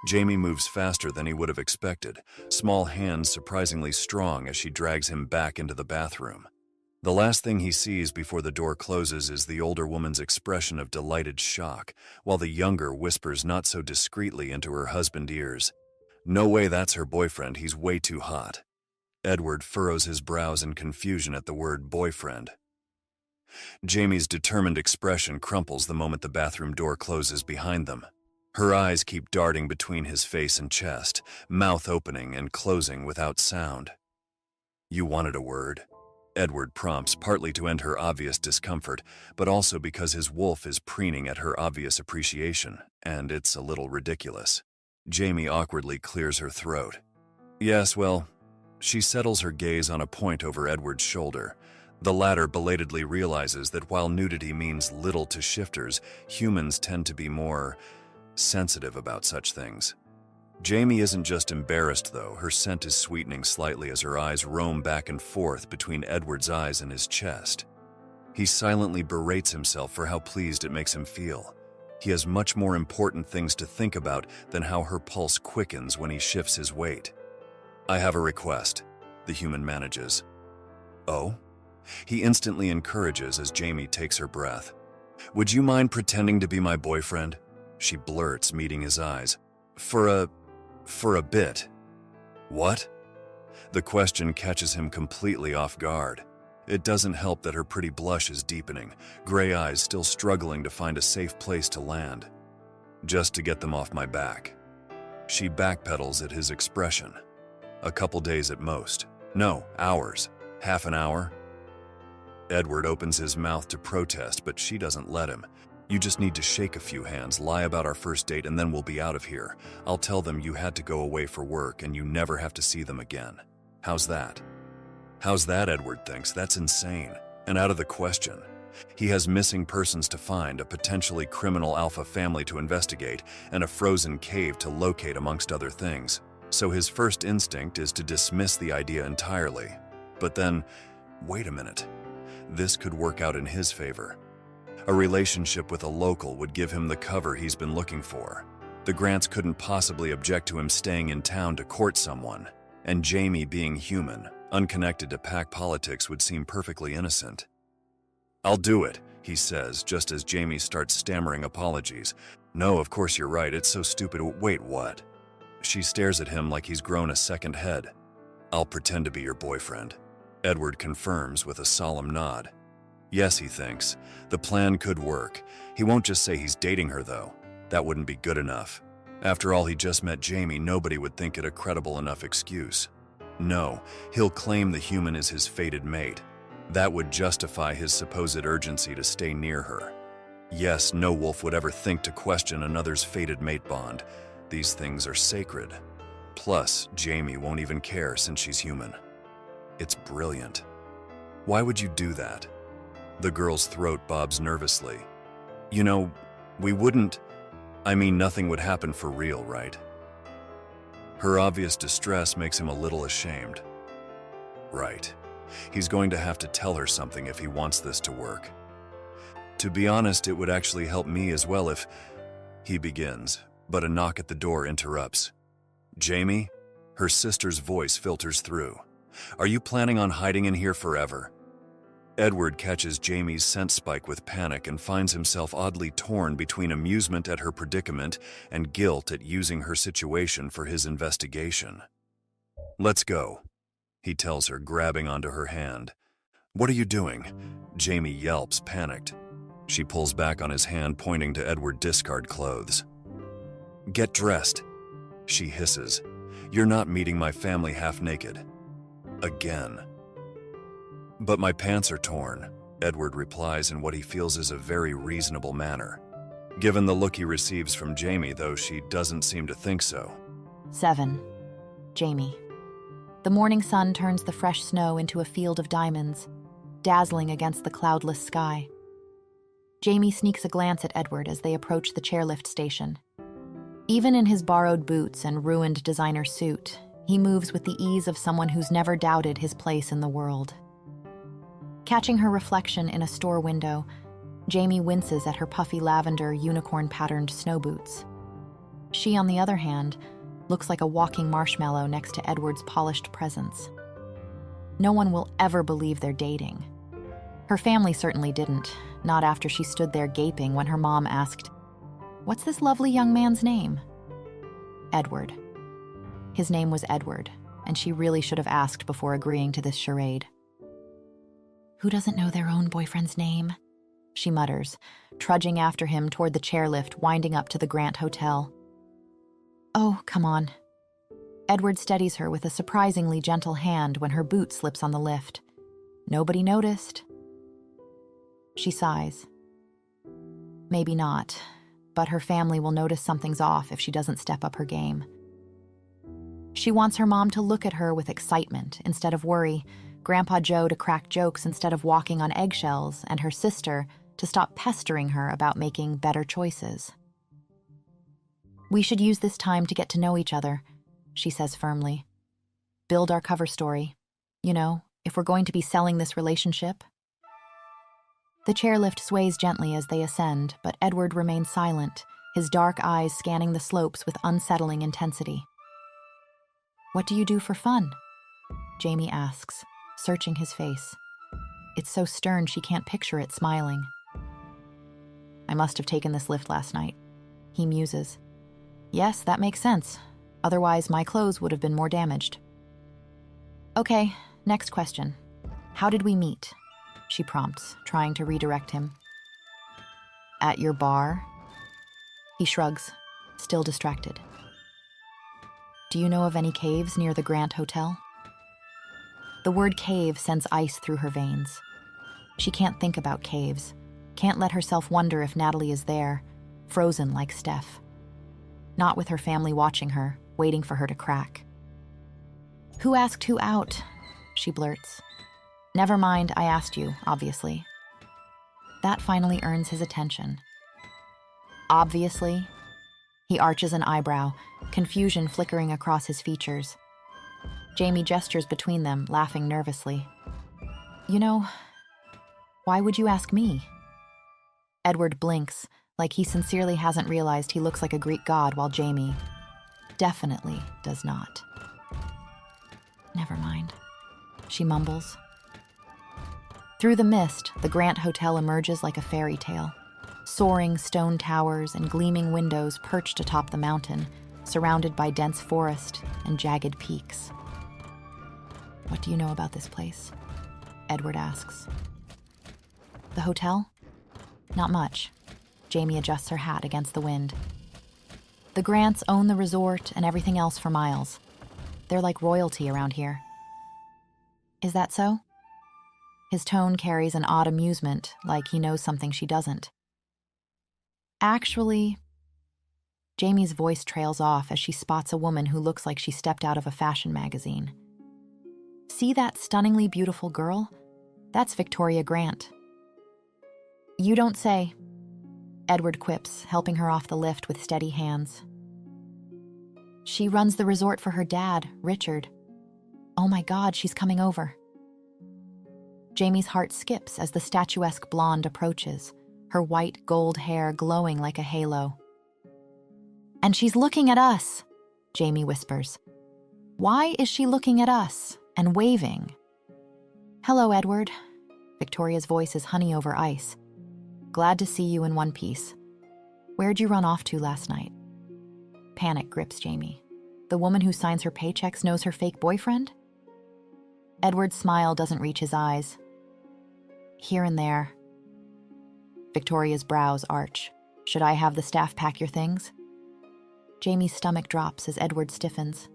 B: Jamie moves faster than he would have expected, small hands surprisingly strong as she drags him back into the bathroom. The last thing he sees before the door closes is the older woman's expression of delighted shock, while the younger whispers not so discreetly into her husband's ears, "No way, that's her boyfriend, he's way too hot." Edward furrows his brows in confusion at the word boyfriend. Jamie's determined expression crumples the moment the bathroom door closes behind them. Her eyes keep darting between his face and chest, mouth opening and closing without sound. "You wanted a word?" Edward prompts, partly to end her obvious discomfort, but also because his wolf is preening at her obvious appreciation, and it's a little ridiculous. Jamie awkwardly clears her throat. "Yes, well," she settles her gaze on a point over Edward's shoulder. The latter belatedly realizes that while nudity means little to shifters, humans tend to be more sensitive about such things. Jamie isn't just embarrassed, though. Her scent is sweetening slightly as her eyes roam back and forth between Edward's eyes and his chest. He silently berates himself for how pleased it makes him feel. He has much more important things to think about than how her pulse quickens when he shifts his weight. "I have a request," the human manages. "Oh?" He instantly encourages as Jamie takes her breath. "Would you mind pretending to be my boyfriend?" She blurts, meeting his eyes. For a bit." "What?" The question catches him completely off guard. It doesn't help that her pretty blush is deepening, gray eyes still struggling to find a safe place to land. "Just to get them off my back." She backpedals at his expression. "A couple days at most. No, hours. Half an hour?" Edward opens his mouth to protest, but she doesn't let him. "You just need to shake a few hands, lie about our first date, and then we'll be out of here. I'll tell them you had to go away for work and you never have to see them again. How's that?" How's that, Edward thinks. That's insane and out of the question. He has missing persons to find, a potentially criminal alpha family to investigate, and a frozen cave to locate amongst other things. So his first instinct is to dismiss the idea entirely. But then, wait a minute. This could work out in his favor. A relationship with a local would give him the cover he's been looking for. The Grants couldn't possibly object to him staying in town to court someone, and Jamie, being human, unconnected to pack politics, would seem perfectly innocent. "I'll do it," he says, just as Jamie starts stammering apologies. "No, of course you're right, it's so stupid. Wait, what?" She stares at him like he's grown a second head. "I'll pretend to be your boyfriend," Edward confirms with a solemn nod. Yes, he thinks, the plan could work. He won't just say he's dating her, though. That wouldn't be good enough. After all, he just met Jamie. Nobody would think it a credible enough excuse. No, he'll claim the human is his fated mate. That would justify his supposed urgency to stay near her. Yes, no wolf would ever think to question another's fated mate bond. These things are sacred. Plus, Jamie won't even care since she's human. It's brilliant. Why would you do that? The girl's throat bobs nervously. You know, we wouldn't... nothing would happen for real, right? Her obvious distress makes him a little ashamed. Right. He's going to have to tell her something if he wants this to work. To be honest, it would actually help me as well if... He begins, but a knock at the door interrupts. "Jamie?" Her sister's voice filters through. "Are you planning on hiding in here forever?" Edward catches Jamie's scent spike with panic and finds himself oddly torn between amusement at her predicament and guilt at using her situation for his investigation. "Let's go." he tells her, grabbing onto her hand. "What are you doing?" Jamie yelps, panicked. She pulls back on his hand, pointing to Edward discard clothes. "Get dressed," she hisses. "You're not meeting my family half naked." Again. "But my pants are torn," Edward replies in what he feels is a very reasonable manner. Given the look he receives from Jamie, though, she doesn't seem to think so.
A: 7. Jamie. The morning sun turns the fresh snow into a field of diamonds, dazzling against the cloudless sky. Jamie sneaks a glance at Edward as they approach the chairlift station. Even in his borrowed boots and ruined designer suit, he moves with the ease of someone who's never doubted his place in the world. Catching her reflection in a store window, Jamie winces at her puffy lavender unicorn-patterned snow boots. She, on the other hand, looks like a walking marshmallow next to Edward's polished presence. No one will ever believe they're dating. Her family certainly didn't, not after she stood there gaping when her mom asked, "What's this lovely young man's name?" Edward. His name was Edward, and she really should have asked before agreeing to this charade. "Who doesn't know their own boyfriend's name?" she mutters, trudging after him toward the chairlift winding up to the Grant Hotel. "Oh, come on." Edward steadies her with a surprisingly gentle hand when her boot slips on the lift. "Nobody noticed." She sighs. Maybe not, but her family will notice something's off if she doesn't step up her game. She wants her mom to look at her with excitement instead of worry, Grandpa Joe to crack jokes instead of walking on eggshells, and her sister to stop pestering her about making better choices. "We should use this time to get to know each other," she says firmly. "Build our cover story. You know, if we're going to be selling this relationship." The chairlift sways gently as they ascend, but Edward remains silent, his dark eyes scanning the slopes with unsettling intensity. "What do you do for fun?" Jamie asks, searching his face. It's so stern she can't picture it smiling. "I must have taken this lift last night," he muses. "Yes, that makes sense. Otherwise, my clothes would have been more damaged." "Okay, next question. How did we meet?" she prompts, trying to redirect him. "At your bar?" He shrugs, still distracted. "Do you know of any caves near the Grant Hotel?" The word cave sends ice through her veins. She can't think about caves, can't let herself wonder if Natalie is there, frozen like Steph. Not with her family watching her, waiting for her to crack. "Who asked who out?" she blurts. "Never mind, I asked you, obviously." That finally earns his attention. "Obviously?" He arches an eyebrow, confusion flickering across his features. Jamie gestures between them, laughing nervously. "You know, why would you ask me?" Edward blinks, like he sincerely hasn't realized he looks like a Greek god, while Jamie definitely does not. "Never mind," she mumbles. Through the mist, the Grant Hotel emerges like a fairy tale. Soaring stone towers and gleaming windows perched atop the mountain, surrounded by dense forest and jagged peaks. "What do you know about this place?" Edward asks. "The hotel? Not much." Jamie adjusts her hat against the wind. "The Grants own the resort and everything else for miles. They're like royalty around here." "Is that so?" His tone carries an odd amusement, like he knows something she doesn't. "Actually..." Jamie's voice trails off as she spots a woman who looks like she stepped out of a fashion magazine. "See that stunningly beautiful girl? That's Victoria Grant." "You don't say," Edward quips, helping her off the lift with steady hands. "She runs the resort for her dad, Richard. Oh my God, she's coming over." Jamie's heart skips as the statuesque blonde approaches, her white gold hair glowing like a halo. "And she's looking at us," Jamie whispers. "Why is she looking at us and waving?" "Hello, Edward." Victoria's voice is honey over ice. "Glad to see you in one piece. Where'd you run off to last night?" Panic grips Jamie. The woman who signs her paychecks knows her fake boyfriend? Edward's smile doesn't reach his eyes. Here and there. Victoria's brows arch. Should I have the staff pack your things? Jamie's stomach drops as Edward stiffens.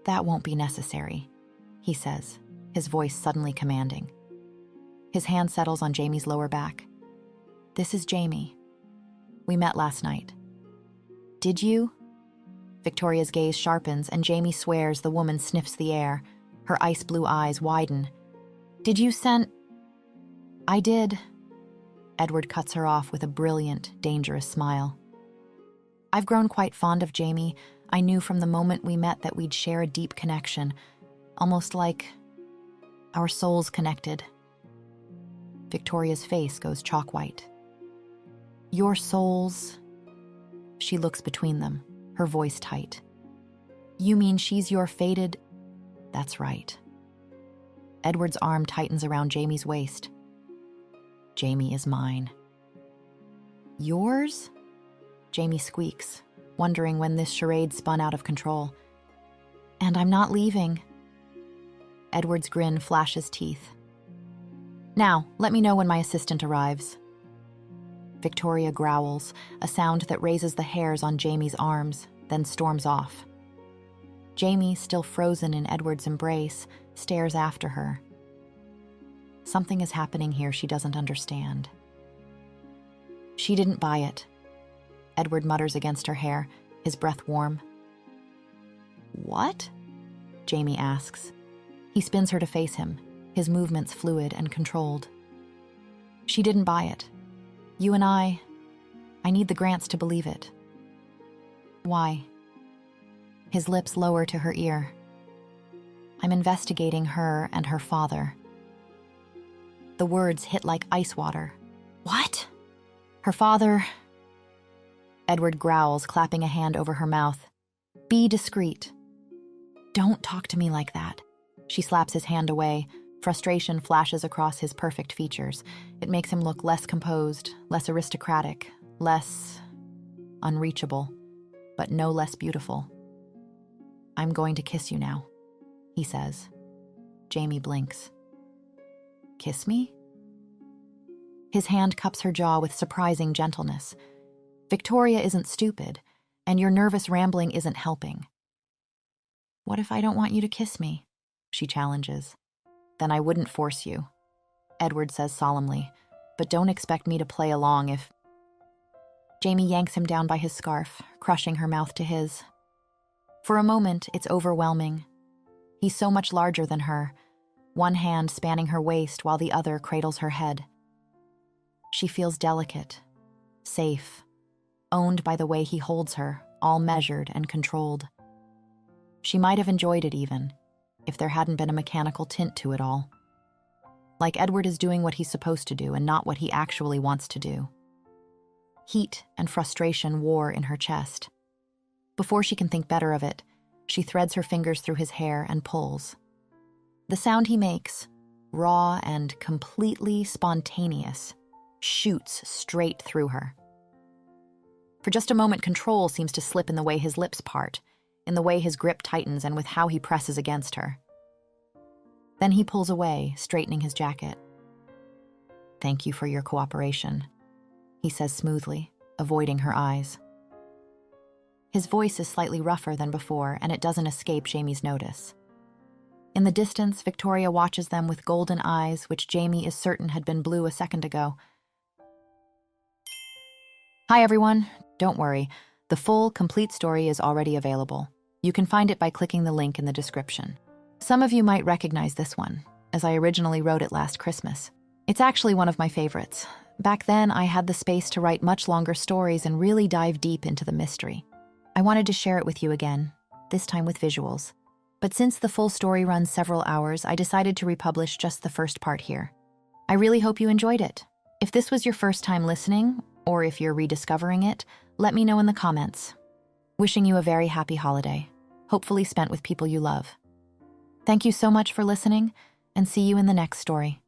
A: That won't be necessary, he says, his voice suddenly commanding. His hand settles on Jamie's lower back. This is Jamie. We met last night. Did you? Victoria's gaze sharpens and Jamie swears the woman sniffs the air. Her ice blue eyes widen. Did you send... I did. Edward cuts her off with a brilliant, dangerous smile. I've grown quite fond of Jamie. I knew from the moment we met that we'd share a deep connection, almost like our souls connected. Victoria's face goes chalk white. Your souls... She looks between them, her voice tight. You mean she's your fated... That's right. Edward's arm tightens around Jamie's waist. Jamie is mine. Yours? Jamie squeaks, wondering when this charade spun out of control. And I'm not leaving. Edward's grin flashes teeth. Now, let me know when my assistant arrives. Victoria growls, a sound that raises the hairs on Jamie's arms, then storms off. Jamie, still frozen in Edward's embrace, stares after her. Something is happening here she doesn't understand. She didn't buy it. Edward mutters against her hair, his breath warm. What? Jamie asks. He spins her to face him, his movements fluid and controlled. She didn't buy it. You and I need the Grants to believe it. Why? His lips lower to her ear. I'm investigating her and her father. The words hit like ice water. What? Her father... Edward growls, clapping a hand over her mouth. Be discreet. Don't talk to me like that. She slaps his hand away. Frustration flashes across his perfect features. It makes him look less composed, less aristocratic, less unreachable, but no less beautiful. I'm going to kiss you now, he says. Jamie blinks. Kiss me? His hand cups her jaw with surprising gentleness. Victoria isn't stupid, and your nervous rambling isn't helping. What if I don't want you to kiss me? She challenges. Then I wouldn't force you, Edward says solemnly, but don't expect me to play along if... Jamie yanks him down by his scarf, crushing her mouth to his. For a moment, it's overwhelming. He's so much larger than her, one hand spanning her waist while the other cradles her head. She feels delicate, safe, owned by the way he holds her, all measured and controlled. She might have enjoyed it even, if there hadn't been a mechanical tint to it all. Like Edward is doing what he's supposed to do and not what he actually wants to do. Heat and frustration war in her chest. Before she can think better of it, she threads her fingers through his hair and pulls. The sound he makes, raw and completely spontaneous, shoots straight through her. For just a moment, control seems to slip in the way his lips part, in the way his grip tightens and with how he presses against her. Then he pulls away, straightening his jacket. Thank you for your cooperation, he says smoothly, avoiding her eyes. His voice is slightly rougher than before, and it doesn't escape Jamie's notice. In the distance, Victoria watches them with golden eyes, which Jamie is certain had been blue a second ago. Hi everyone, don't worry. The full, complete story is already available. You can find it by clicking the link in the description. Some of you might recognize this one, as I originally wrote it last Christmas. It's actually one of my favorites. Back then, I had the space to write much longer stories and really dive deep into the mystery. I wanted to share it with you again, this time with visuals. But since the full story runs several hours, I decided to republish just the first part here. I really hope you enjoyed it. If this was your first time listening, or if you're rediscovering it, let me know in the comments. Wishing you a very happy holiday, hopefully spent with people you love. Thank you so much for listening, and see you in the next story.